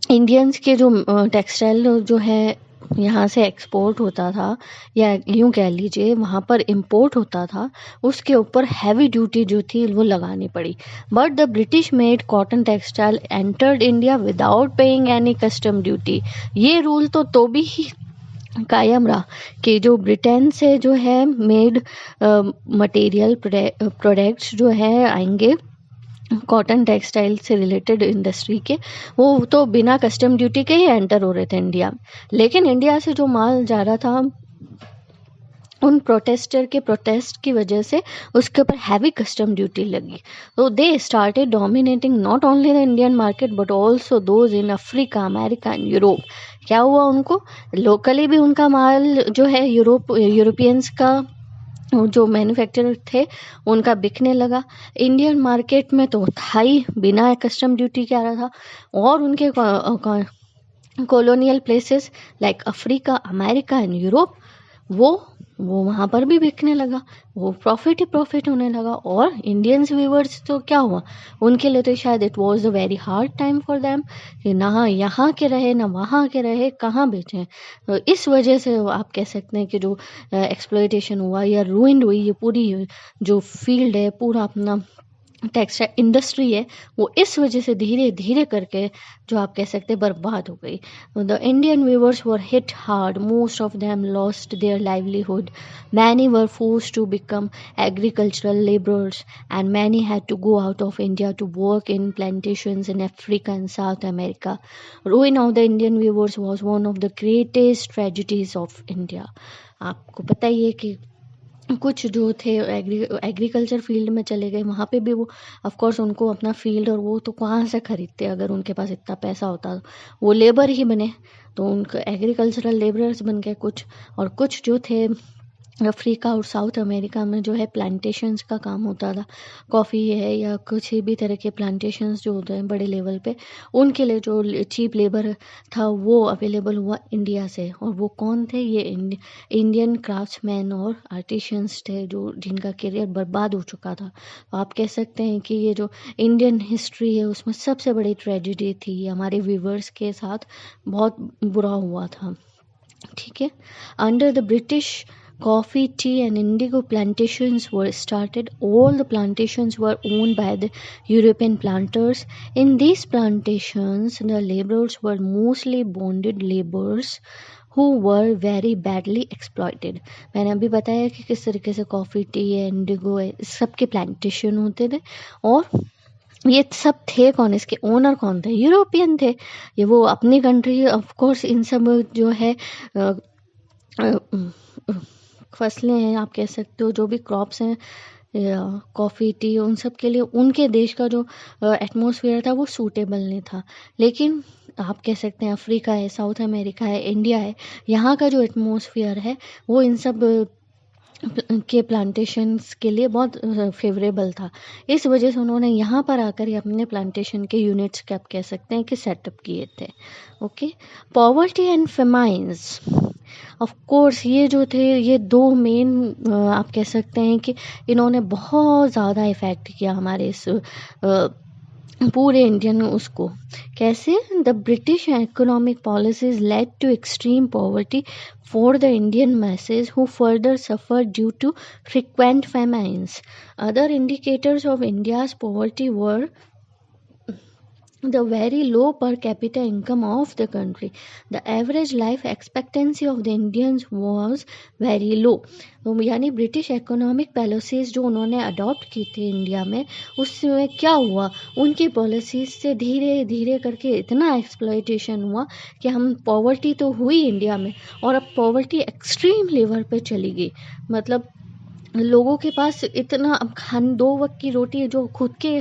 इंडियंस के जो टेक्सटाइल जो है यहाँ से एक्सपोर्ट होता था, या यूँ कह लीजिए वहाँ पर इंपोर्ट होता था, उसके ऊपर हैवी ड्यूटी जो थी वो लगानी पड़ी। But the British made cotton textile entered India without paying any custom duty. ये रूल तो भी कायम रहा कि जो ब्रिटेन से जो है मेड मटेरियल प्रोडक्ट्स जो है आएंगे कॉटन टेक्सटाइल से रिलेटेड इंडस्ट्री के, वो तो बिना कस्टम ड्यूटी के ही एंटर हो रहे थे इंडिया में। लेकिन इंडिया से जो माल जा रहा था उन प्रोटेस्टर के प्रोटेस्ट की वजह से उसके ऊपर हैवी कस्टम ड्यूटी लगी। तो they started dominating not only the Indian market but also those in Africa, America and Europe. क्या हुआ, उनको लोकली भी उनका माल जो है यूरोपियंस का जो मैन्युफैक्चरर थे उनका बिकने लगा। इंडियन मार्केट में तो था ही, बिना कस्टम ड्यूटी के आ रहा था। और उनके colonial places like Africa, America and Europe, वो वहाँ पर भी बिकने लगा, वो प्रॉफिट ही प्रॉफिट होने लगा। और इंडियंस व्यूवर्स तो क्या हुआ, उनके लिए तो शायद it was a very hard time for them कि ना यहाँ के रहे ना वहाँ के रहे, कहाँ बेचें। तो इस वजह से आप कह सकते हैं कि जो एक्सप्लॉयटेशन हुआ या रूइंड हुई ये पूरी जो फील्ड है, पूरा अपना टेक्सटाइल इंडस्ट्री है, वो इस वजह से धीरे धीरे करके जो आप कह सकते हैं बर्बाद हो गई। The Indian weavers were hit hard, most of them lost their livelihood, many were forced to become agricultural labourers and many had to go out of India to work in plantations in Africa and South America. Ruin of the Indian weavers was one of the greatest tragedies of India. आपको पता ही है कि कुछ जो थे agriculture field में चले गए, वहाँ पे भी वो ऑफ कोर्स उनको अपना फील्ड और वो तो कहाँ से खरीदते, अगर उनके पास इतना पैसा होता वो लेबर ही बने, तो उनको एग्रीकल्चरल लेबरर्स बन गए कुछ। और कुछ जो थे अफ्रीका और साउथ अमेरिका में जो है प्लांटेशंस का काम होता था, कॉफ़ी है या कुछ भी तरह के प्लांटेशंस जो होते हैं बड़े लेवल पे, उनके लिए जो चीप लेबर था वो अवेलेबल हुआ इंडिया से। और वो कौन थे, ये इंडियन क्राफ्ट्समैन और आर्टिशियंस थे जो जिनका करियर बर्बाद हो चुका था। तो आप कह सकते हैं कि ये जो इंडियन हिस्ट्री है उसमें सबसे बड़ी ट्रेजिडी थी, हमारे व्यूवर्स के साथ बहुत बुरा हुआ था। ठीक है, under the British coffee, tea, and indigo plantations were started. All the plantations were owned by the European planters. In these plantations, the laborers were mostly bonded laborers who were very badly exploited. मैंने अभी बताया कि किस तरीके से coffee, T, Indigo सब के plantation होते थे। और ये सब थे कौन, इसके ओनर कौन थे, यूरोपियन थे। ये वो अपनी कंट्री ऑफ कोर्स इन सब जो है फसलें हैं, आप कह सकते हो जो भी क्रॉप्स हैं, कॉफ़ी, टी, उन सब के लिए उनके देश का जो एटमॉस्फेयर था वो सूटेबल नहीं था। लेकिन आप कह सकते हैं अफ्रीका है, साउथ अमेरिका है, इंडिया है, यहाँ का जो एटमॉस्फेयर है वो इन सब के प्लांटेशंस के लिए बहुत फेवरेबल था। इस वजह से उन्होंने यहाँ पर आकर ही अपने प्लांटेशन के यूनिट्स क्या आप कह सकते हैं कि सेटअप किए थे। Okay, poverty and famines, of course ये जो थे ये दो मेन आप कह सकते हैं कि इन्होंने बहुत ज़्यादा इफ़ेक्ट किया हमारे इस पूरे इंडियन उसको। कैसे, the British economic policies led to extreme poverty for the Indian masses who further suffered due to frequent famines. Other indicators of India's poverty were the very low per capita income of the country. The average life expectancy of the Indians was very low. तो यानी British economic policies जो उन्होंने adopt की थी India में, उसमें क्या हुआ, उनकी पॉलिसीज़ से धीरे धीरे करके इतना एक्सप्लॉयटेशन हुआ कि हम पॉवर्टी तो हुई इंडिया में, और अब पॉवर्टी एक्सट्रीम लेवल पे चली गई। मतलब लोगों के पास इतना अब दो वक्त की रोटी जो खुद के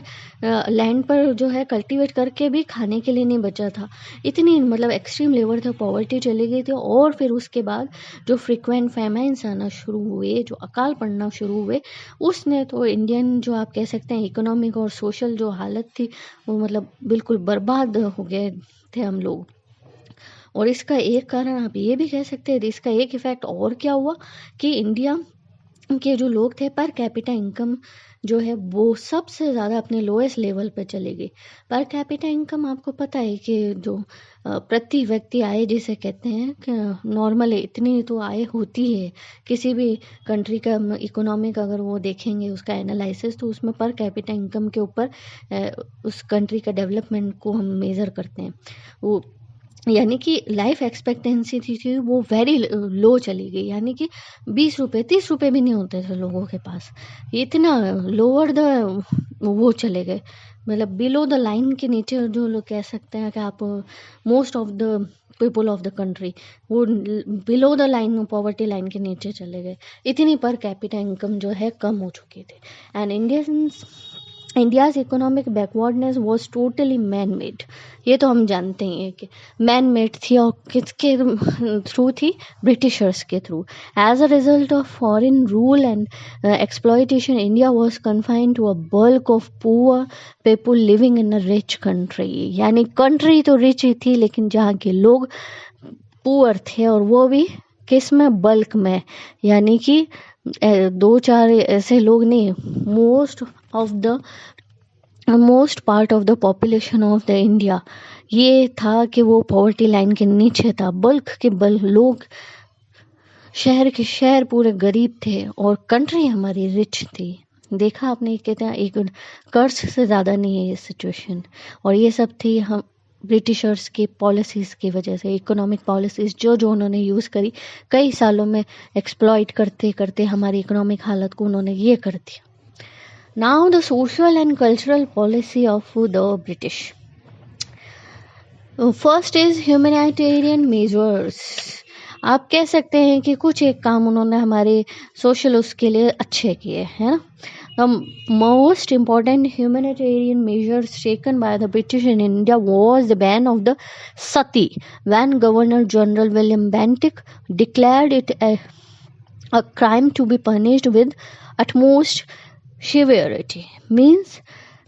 लैंड पर जो है कल्टीवेट करके भी खाने के लिए नहीं बचा था, इतनी मतलब एक्सट्रीम लेवल तक पॉवर्टी चली गई थी। और फिर उसके बाद जो फ्रिक्वेंट फैमाइन्स आना शुरू हुए, जो अकाल पड़ना शुरू हुए, उसने तो इंडियन जो आप कह सकते हैं इकोनॉमिक और सोशल जो हालत थी वो मतलब बिल्कुल बर्बाद हो गए थे हम लोग। और इसका एक कारण आप ये भी कह सकते हैं, इसका एक इफ़ेक्ट और क्या हुआ कि इंडिया के जो लोग थे पर कैपिटा इनकम जो है वो सबसे ज़्यादा अपने लोएस्ट लेवल पे चली गई। पर कैपिटा इनकम आपको पता है कि जो प्रति व्यक्ति आय जिसे कहते हैं कि नॉर्मल इतनी तो आय होती है किसी भी कंट्री का इकोनॉमिक, अगर वो देखेंगे उसका एनालिसिस तो उसमें पर कैपिटा इनकम के ऊपर उस कंट्री का डेवलपमेंट को हम मेज़र करते हैं। वो यानी कि लाइफ एक्सपेक्टेंसी थी वो वेरी लो चली गई, यानी कि 20 रुपये 30 रुपये भी नहीं होते थे लोगों के पास, इतना लोअर द वो चले गए, मतलब बिलो द लाइन के नीचे, जो लोग कह सकते हैं कि आप most of the people of the country वो below the line, poverty line के नीचे चले गए, इतनी पर कैपिटा इनकम जो है कम हो चुकी थी। And India's economic backwardness was totally man made, ये तो हम जानते ही हैं कि मैन मेड थी, और किसके थ्रू थी, ब्रिटिशर्स के through. As a result of foreign rule and exploitation, India was confined to a bulk of poor people living in a rich country, यानी कंट्री तो रिच ही थी लेकिन जहाँ के लोग पुअर थे, और वो भी किस में, बल्क में, यानी कि दो चार ऐसे लोग नहीं, most part of the population of the India ये था कि वो पॉवर्टी लाइन के नीचे था, बल्क के लोग शहर के शहर पूरे गरीब थे, और कंट्री हमारी रिच थी। देखा आपने, कहते हैं एक कर्ज से ज़्यादा नहीं है ये सिचुएशन, और ये सब थी हम ब्रिटिशर्स की पॉलिसीज़ की वजह से, इकोनॉमिक पॉलिसीज़ जो जो उन्होंने यूज़ करी, कई सालों में एक्सप्लॉइट करते करते हमारी इकोनॉमिक हालत को उन्होंने ये कर दिया। Now the social and cultural policy of the British. First is humanitarian measures. आप कह सकते हैं कि कुछ एक काम उन्होंने हमारे सोशल उसके लिए अच्छे किए है ना। The most important humanitarian measures taken by the British in India was the ban of the sati, when Governor General William Bentinck declared it a crime to be punished with utmost severity. Means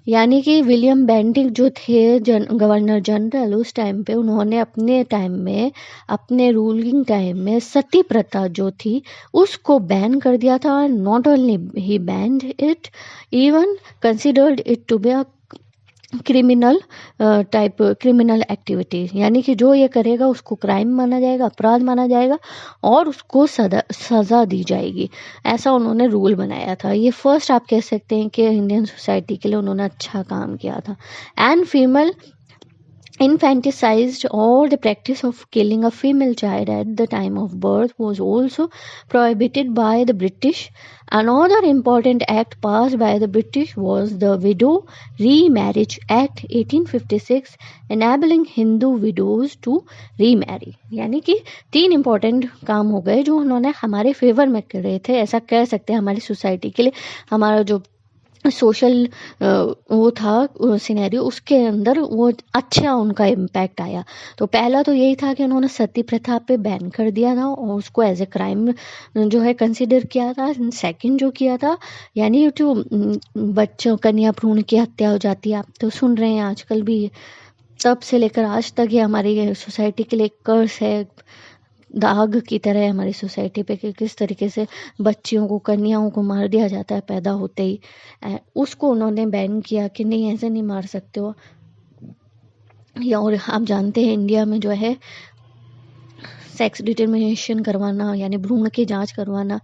यानी कि William Bentinck जो थे governor general, उस time पे उन्होंने अपने time में, अपने रूलिंग टाइम में सती प्रथा जो थी उसको बैन कर दिया था। Not only he banned it, even considered it to be a criminal criminal activities, यानी कि जो ये करेगा उसको क्राइम माना जाएगा, अपराध माना जाएगा, और उसको सज़ा दी जाएगी, ऐसा उन्होंने रूल बनाया था। ये फर्स्ट आप कह सकते हैं कि इंडियन सोसाइटी के लिए उन्होंने अच्छा काम किया था। And female infanticide or the practice of killing a female child at the time of birth was also prohibited by the British. Another important act passed by the British was the Widow Remarriage Act 1856, enabling Hindu widows to remarry। यानी कि 3 important काम हो गए जो उन्होंने हमारे favour में करे थे, ऐसा कह सकते हैं हमारी सोसाइटी के लिए। हमारा जो सोशल वो था सिनेरियो, उसके अंदर वो अच्छा उनका इम्पैक्ट आया। तो पहला तो यही था कि उन्होंने सती प्रथा पे बैन कर दिया था और उसको एज ए क्राइम जो है कंसिडर किया था। सेकंड जो किया था, यानी जो बच्चों कन्या भ्रूण की हत्या हो जाती है, आप तो सुन रहे हैं आजकल भी, तब से लेकर आज तक ये हमारी सोसाइटी के लिए कर्स है, दाग की तरह है हमारी सोसाइटी पे, कि किस तरीके से बच्चियों को, कन्याओं को मार दिया जाता है पैदा होते ही। उसको उन्होंने बैन किया कि नहीं, ऐसे नहीं मार सकते हो। या और आप जानते हैं इंडिया में जो है सेक्स डिटर्मिनेशन करवाना, यानी भ्रूण की जांच करवाना,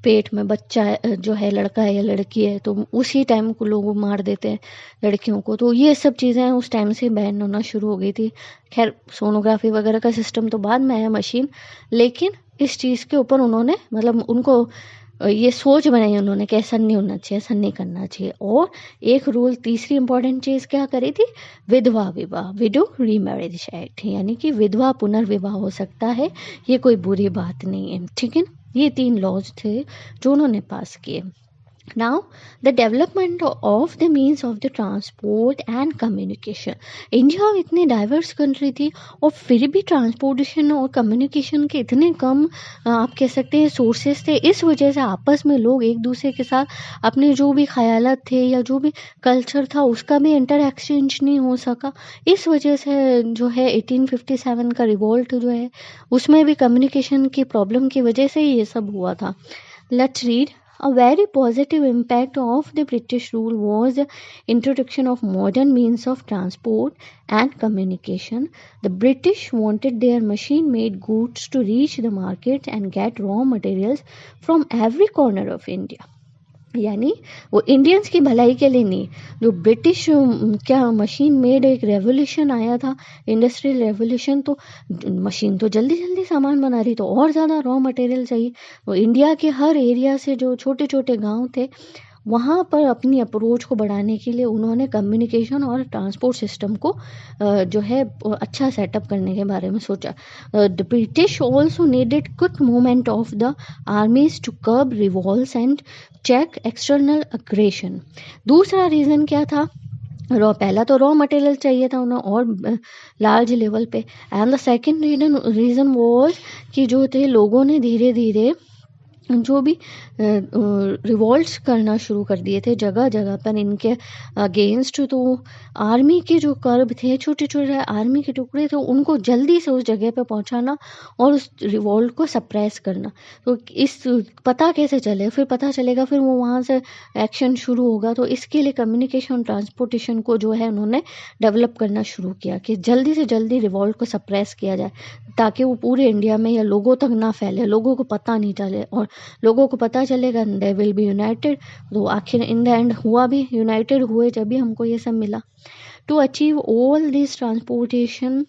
पेट में बच्चा जो है लड़का है या लड़की है, तो उसी टाइम को लोग मार देते हैं लड़कियों को। तो ये सब चीज़ें उस टाइम से बैन होना शुरू हो गई थी। खैर सोनोग्राफी वगैरह का सिस्टम तो बाद में आया, मशीन, लेकिन इस चीज़ के ऊपर उन्होंने, मतलब उनको ये सोच बनाई उन्होंने कि ऐसा नहीं होना चाहिए, ऐसा नहीं करना चाहिए। और एक रूल, तीसरी इंपॉर्टेंट चीज़ क्या करी थी, विधवा विवाह, विडो रीमैरिज एक्ट, यानी कि विधवा पुनर्विवाह हो सकता है, ये कोई बुरी बात नहीं है, ठीक है। ये 3 लॉज थे जो उन्होंने पास किए। Now, the development of the means of the transport and communication. India इतनी डाइवर्स कंट्री थी और फिर भी ट्रांसपोर्टेशन और कम्युनिकेशन के इतने कम आप कह सकते हैं सोर्सेज थे। इस वजह से आपस में लोग एक दूसरे के साथ अपने जो भी ख्यालात थे या जो भी कल्चर था उसका भी इंटर एक्सचेंज नहीं हो सका। इस वजह से जो है 1857 का रिवोल्ट जो है उसमें भी कम्युनिकेशन की प्रॉब्लम की वजह से ही ये सब हुआ था। Let's read. A very positive impact of the British rule was the introduction of modern means of transport and communication. The British wanted their machine-made goods to reach the markets and get raw materials from every corner of India. यानी वो Indians की भलाई के लिए नहीं। जो British क्या machine made एक रेवोल्यूशन आया था, इंडस्ट्रियल रेवोल्यूशन, तो मशीन तो जल्दी जल्दी सामान बना रही, तो और ज़्यादा रॉ मटेरियल चाहिए। तो इंडिया के हर एरिया से जो छोटे छोटे गांव थे, वहाँ पर अपनी अप्रोच को बढ़ाने के लिए उन्होंने कम्युनिकेशन और ट्रांसपोर्ट सिस्टम को जो है अच्छा सेटअप करने के बारे में सोचा। The British also needed quick movement of the armies to curb revolts and check external aggression. दूसरा रीज़न क्या था? पहला तो रॉ मटेरियल चाहिए था उन्हें, और लार्ज लेवल पे। And the second reason was कि जो थे लोगों ने धीरे धीरे जो भी रिवॉल्ट्स करना शुरू कर दिए थे जगह जगह पर इनके अगेंस्ट। तो आर्मी के जो कर्ब थे, छोटे छोटे आर्मी के टुकड़े थे, उनको जल्दी से उस जगह पे पहुंचाना और उस रिवॉल्ट को सप्रेस करना। तो इस पता कैसे चले, फिर पता चलेगा, फिर वो वहाँ से एक्शन शुरू होगा। तो इसके लिए कम्युनिकेशन ट्रांसपोर्टेशन को जो है उन्होंने डेवलप करना शुरू किया कि जल्दी से जल्दी रिवॉल्ट को सप्रेस किया जाए, ताकि वो पूरे इंडिया में या लोगों तक ना फैले, लोगों को पता नहीं चले, और लोगों को पता चलेगा दे विल बी यूनाइटेड। तो आखिर इन द एंड हुआ भी, यूनाइटेड हुए जब भी हमको ये सब मिला। To achieve all this transportation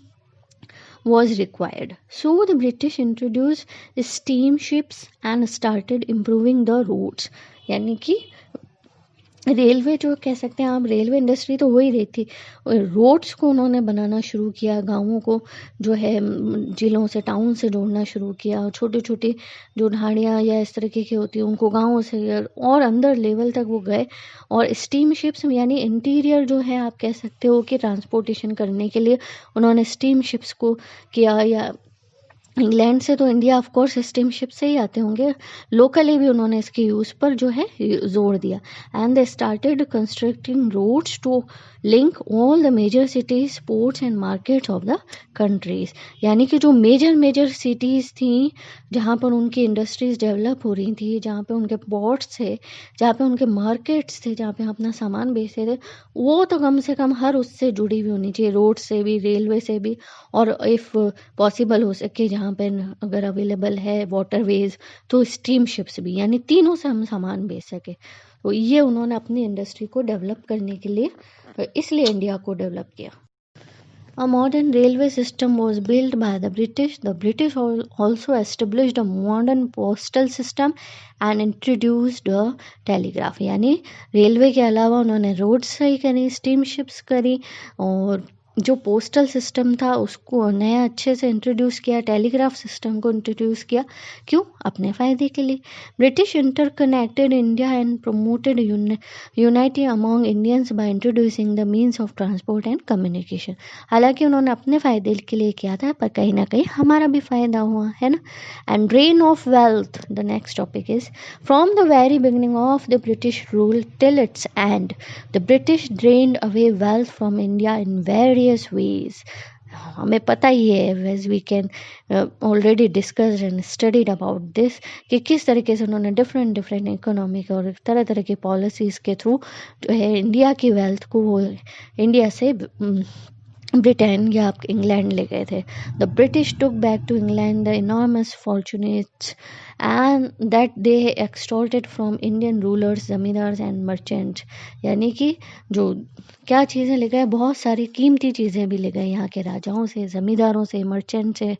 was required. So the British introduced steamships and started improving the roads. यानी कि रेलवे जो कह सकते हैं आप, रेलवे इंडस्ट्री तो हो ही रही थी, रोड्स को उन्होंने बनाना शुरू किया, गांवों को जो है जिलों से, टाउन से जोड़ना शुरू किया, छोटी छोटी जो ढाणियाँ या इस तरीके की होती हैं उनको गांवों से और अंदर लेवल तक वो गए। और स्टीम शिप्स यानी इंटीरियर जो है आप कह सकते हो कि ट्रांसपोर्टेशन करने के लिए उन्होंने स्टीम शिप्स को किया। या इंग्लैंड से तो India of course steam ship से ही आते होंगे, लोकली भी उन्होंने इसके यूज़ पर जो है जोर दिया। And they started constructing roads to link all the major cities, ports and markets of the countries. यानी कि जो मेजर मेजर सिटीज़ थी जहाँ पर उनकी इंडस्ट्रीज डेवलप हो रही थी, जहाँ पे उनके पोर्ट्स थे, जहाँ पे उनके मार्केट्स थे, जहाँ पे अपना सामान बेचते थे, वो तो कम से कम हर उससे जुड़ी हुई होनी चाहिए, रोड से भी, रेलवे से भी, और इफ़ पॉसिबल हो सके जहाँ पे अगर अवेलेबल है वाटरवेज तो स्टीम शिप्स भी, यानी तीनों से हम सामान बेच सके। तो ये उन्होंने अपनी इंडस्ट्री को डेवलप करने के लिए इसलिए इंडिया को डेवलप किया। A modern railway system was built by the British. The British also established a modern postal system and introduced the telegraph. यानी रेलवे के अलावा उन्होंने रोड सही करी, स्टीम शिप्स करी, और जो पोस्टल सिस्टम था उसको नया अच्छे से इंट्रोड्यूस किया, टेलीग्राफ सिस्टम को इंट्रोड्यूस किया। क्यों? अपने फ़ायदे के लिए। British interconnected India and promoted unity among Indians by introducing the means of transport and communication. हालांकि उन्होंने अपने फ़ायदे के लिए किया था, पर कहीं ना कहीं हमारा भी फ़ायदा हुआ है ना। And drain of wealth, the next topic is from the very beginning of the British rule till its end the British drained away wealth from India in various ways. हमें पता ही है, as we can already discussed and studied about this, कि किस तरीके से उन्होंने different different economic और तरह तरह की पॉलिसीज़ के थ्रू जो है इंडिया की वेल्थ को वो इंडिया से ब्रिटेन या इंग्लैंड ले गए थे। The British took back to England the enormous fortunes and that they extorted from Indian rulers, zamindars and merchant. यानी कि जो क्या चीज़ें ले गए, बहुत सारी कीमती चीज़ें भी ले गए यहाँ के राजाओं से, ज़मींदारों से, मर्चेंट से,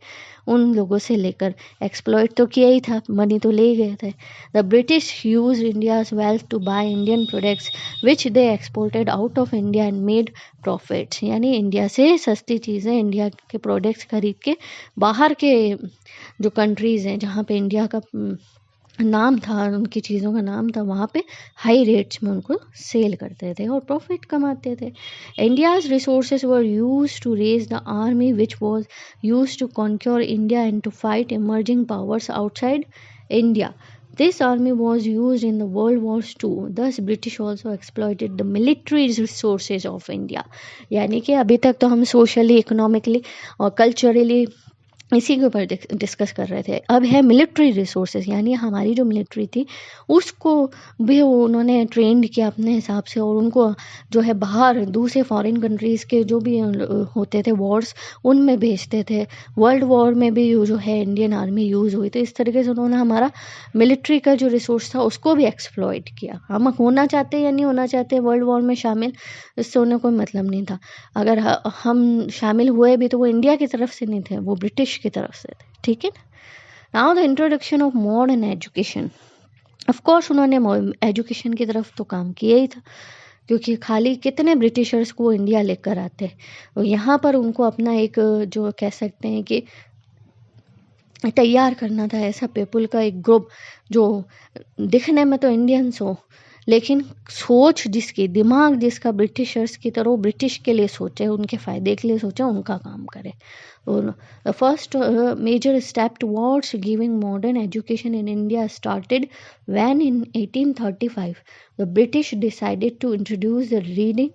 उन लोगों से लेकर। एक्सप्लॉइट तो किया ही था, मनी तो ले गए थे। The British use India's wealth to buy Indian products which they exported out of India and made profits. यानी इंडिया से सस्ती चीज़ें, इंडिया के प्रोडक्ट्स खरीद के बाहर के जो कंट्रीज़ हैं जहाँ पे इंडिया का नाम था, उनकी चीज़ों का नाम था, वहाँ पे हाई रेट्स में उनको सेल करते थे और प्रॉफिट कमाते थे। India's resources were use to raise the army which was use to conquer India and to fight emerging powers outside India. This army was used in the World Wars II. Thus, British also exploited the military resources of India. यानी कि अभी तक तो हम socially, economically और culturally इसी के ऊपर डिस्कस कर रहे थे। अब है मिलिट्री रिसोर्सेज, यानी हमारी जो मिलिट्री थी उसको भी उन्होंने ट्रेंड किया अपने हिसाब से, और उनको जो है बाहर दूसरे फॉरेन कंट्रीज़ के जो भी होते थे वॉर्स, उनमें भेजते थे। वर्ल्ड वॉर में भी जो है इंडियन आर्मी यूज़ हुई। तो इस तरीके से उन्होंने हमारा मिलिट्री का जो रिसोर्स था उसको भी एक्सप्लॉइट किया। हम होना चाहते या नहीं होना चाहते वर्ल्ड वॉर में शामिल, इससे उन्हें कोई मतलब नहीं था। अगर हम शामिल हुए भी तो वो इंडिया की तरफ से नहीं थे, वो ब्रिटिश की तरफ से थे, ठीक है। Now the introduction of modern education. Of course उन्होंने एजुकेशन की तरफ तो काम किया ही था, क्योंकि खाली कितने ब्रिटिशर्स को इंडिया लेकर आते, और यहाँ पर उनको अपना एक जो कह सकते हैं कि तैयार करना था ऐसा पीपल का एक ग्रुप जो दिखने में तो इंडियंस हो, लेकिन सोच जिसकी, दिमाग जिसका ब्रिटिशर्स की तरह ब्रिटिश के लिए सोचे, उनके फ़ायदे के लिए सोचे, उनका काम करे। और the first major step towards giving modern education in India started when in 1835 the British decided to introduce the reading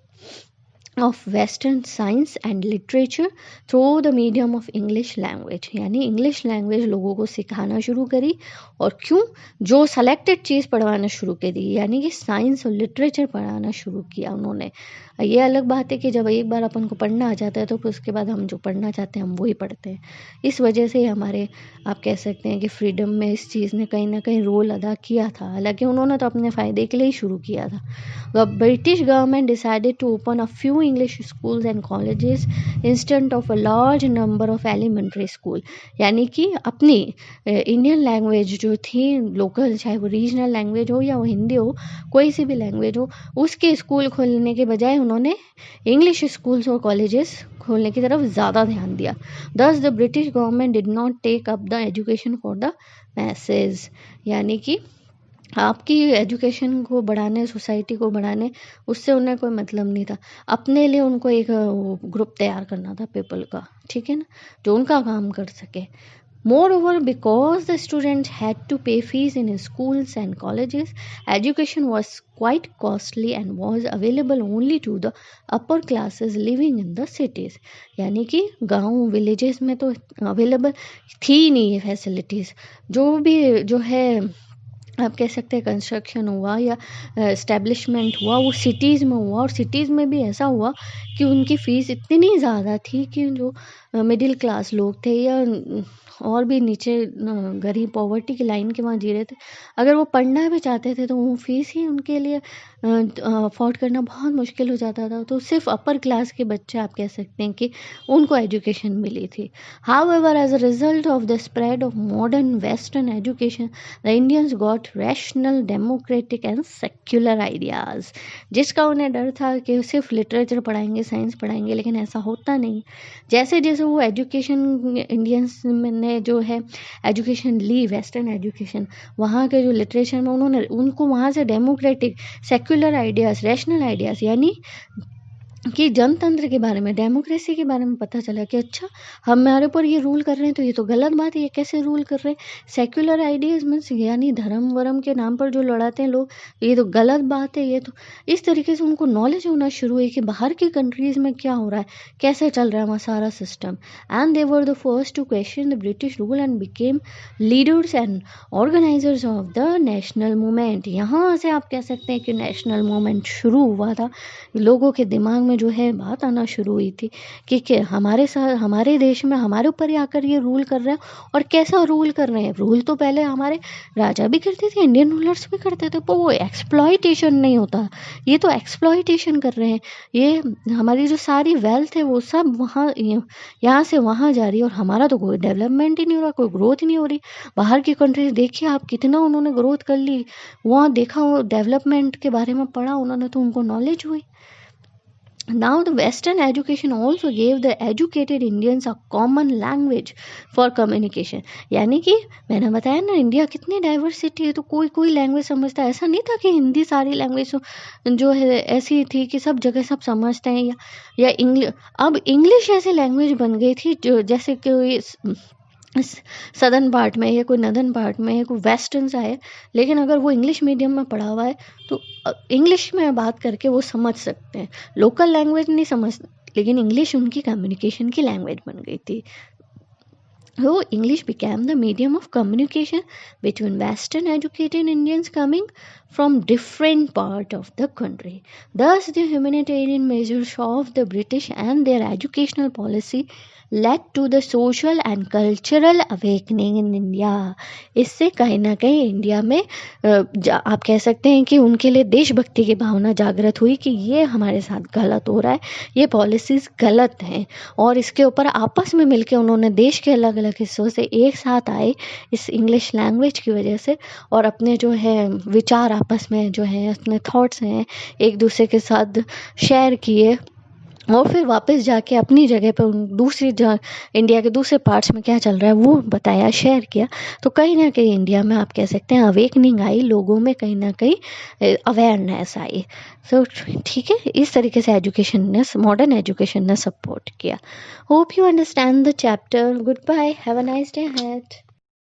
of western science and literature through the medium of English language, यानी English language लोगों को सिखाना शुरू करी। और क्यों? जो selected चीज़ पढ़वाना शुरू करी, यानी कि साइंस और लिटरेचर पढ़ाना शुरू किया उन्होंने। ये अलग बात है कि जब एक बार अपन को पढ़ना आ जाता है तो फिर उसके बाद हम जो पढ़ना चाहते हैं हम वही पढ़ते हैं। इस वजह से हमारे, आप कह सकते हैं कि फ्रीडम में इस चीज़ ने कहीं ना कहीं रोल अदा किया था, हालांकि उन्होंने तो अपने फ़ायदे के लिए ही शुरू किया था। The British government decided to open a few English schools and colleges instead of a large number of elementary school, यानी कि अपनी इंडियन लैंग्वेज जो थी लोकल, चाहे वो रीजनल लैंग्वेज हो या वो हिंदी हो, कोई सी भी लैंग्वेज हो, उसके स्कूल खोलने के बजाय उन्होंने इंग्लिश स्कूल्स और कॉलेजेस खोलने की तरफ ज़्यादा ध्यान दिया। Thus the British government did not take up the education for the masses, यानी कि आपकी एजुकेशन को बढ़ाने, सोसाइटी को बढ़ाने, उससे उन्हें कोई मतलब नहीं था। अपने लिए उनको एक ग्रुप तैयार करना था पीपल का, ठीक है ना, जो उनका काम कर सके। Moreover, because the students had to pay fees in schools and colleges, education was quite costly and was available only to the upper classes living in the cities, यानी कि गांव विलेजेस में तो अवेलेबल थी नहीं ये फैसिलिटीज़। जो भी जो है आप कह सकते हैं कंस्ट्रक्शन हुआ या इस्टेब्लिशमेंट हुआ वो सिटीज़ में हुआ, और सिटीज़ में भी ऐसा हुआ कि उनकी फ़ीस इतनी ज़्यादा थी कि जो मिडिल क्लास लोग थे या और भी नीचे गरीब पॉवर्टी की लाइन के वहाँ जी रहे थे, अगर वो पढ़ना भी चाहते थे तो वो फीस ही उनके लिए अफोर्ड करना बहुत मुश्किल हो जाता था। तो सिर्फ अपर क्लास के बच्चे आप कह सकते हैं कि उनको एजुकेशन मिली थी। However as a result of the spread of modern western education the Indians got rational, democratic and secular ideas, जिसका उन्हें डर था कि सिर्फ लिटरेचर पढ़ाएंगे, साइंस पढ़ाएंगे, लेकिन ऐसा होता नहीं। जैसे जैसे वो एजुकेशन इंडियंस ने जो है एजुकेशन ली, वेस्टर्न एजुकेशन, वहाँ के जो लिटरेचर में उन्होंने उनको वहाँ से democratic, secular ideas, rational ideas, यानी कि जनतंत्र के बारे में, डेमोक्रेसी के बारे में पता चला कि अच्छा हमारे ऊपर ये रूल कर रहे हैं तो ये तो गलत बात है, ये कैसे रूल कर रहे हैं। सेक्युलर आइडियाज़ मीन्स यानी धर्म वर्म के नाम पर जो लड़ाते हैं लोग, ये तो गलत बात है। ये तो इस तरीके से उनको नॉलेज होना शुरू हुई कि बाहर की कंट्रीज़ में क्या हो रहा है, कैसे चल रहा है वहाँ सारा system. And they were the first to question the British rule and became leaders and organisers of the national movement. यहाँ से आप कह सकते हैं कि नेशनल मूवमेंट शुरू हुआ था। लोगों के दिमाग में जो है बात आना शुरू हुई थी कि हमारे साथ, हमारे देश में हमारे ऊपर ही आकर ये रूल कर रहे हैं, और कैसा रूल कर रहे हैं। रूल तो पहले हमारे राजा भी करते थे, इंडियन रूलर्स भी करते थे, पर वो एक्सप्लॉइटेशन नहीं होता, ये तो एक्सप्लॉइटेशन कर रहे हैं। ये हमारी जो सारी वेल्थ है वो सब वहाँ, यहाँ से वहाँ जा रही है, और हमारा तो कोई डेवलपमेंट ही नहीं हो रहा, कोई ग्रोथ ही नहीं हो रही। बाहर की कंट्रीज देखिए आप, कितना उन्होंने ग्रोथ कर ली, वहाँ देखा, डेवलपमेंट के बारे में पढ़ा उन्होंने तो उनको नॉलेज हुई। Now the Western education also gave the educated Indians a common language for communication, यानी कि मैंने बताया ना इंडिया कितनी डाइवर्सिटी है, तो कोई कोई लैंग्वेज समझता है। ऐसा नहीं था कि हिंदी सारी लैंग्वेज जो है ऐसी थी कि सब जगह सब समझते हैं, या इंग्लिश। अब इंग्लिश ऐसी लैंग्वेज बन गई थी जो जैसे कि सदर्न पार्ट में या कोई नदर्न पार्ट में या कोई वेस्टर्न सा है, लेकिन अगर वो इंग्लिश मीडियम में पढ़ा हुआ है तो इंग्लिश में बात करके वो समझ सकते हैं। लोकल लैंग्वेज नहीं समझ, लेकिन इंग्लिश उनकी कम्युनिकेशन की लैंग्वेज बन गई थी। So English became the medium of communication between Western educated Indians coming from different part of the country. Thus, the humanitarian measures of the British and their educational policy led to the social and cultural awakening in India. इससे कहीं ना कहीं India में आप कह सकते हैं कि उनके लिए देशभक्ति की भावना जागृत हुई कि ये हमारे साथ गलत हो रहा है, ये पॉलिसीज़ गलत हैं, और इसके ऊपर आपस में मिलके उन्होंने देश के अलग अलग हिस्सों से एक साथ आए इस इंग्लिश लैंग्वेज की वजह से, और अपने जो है विचार आपस में जो है अपने थॉट्स हैं एक दूसरे के साथ शेयर किए, और फिर वापस जाके अपनी जगह पर दूसरी इंडिया के दूसरे पार्ट्स में क्या चल रहा है वो बताया, शेयर किया। तो कहीं ना कहीं इंडिया में आप कह सकते हैं अवेकनिंग आई, लोगों में कहीं ना कहीं अवेयरनेस आई। सो ठीक है, इस तरीके से एजुकेशन ने, मॉडर्न एजुकेशन ने सपोर्ट किया। Hope you understand the chapter. Goodbye, have a nice day ahead.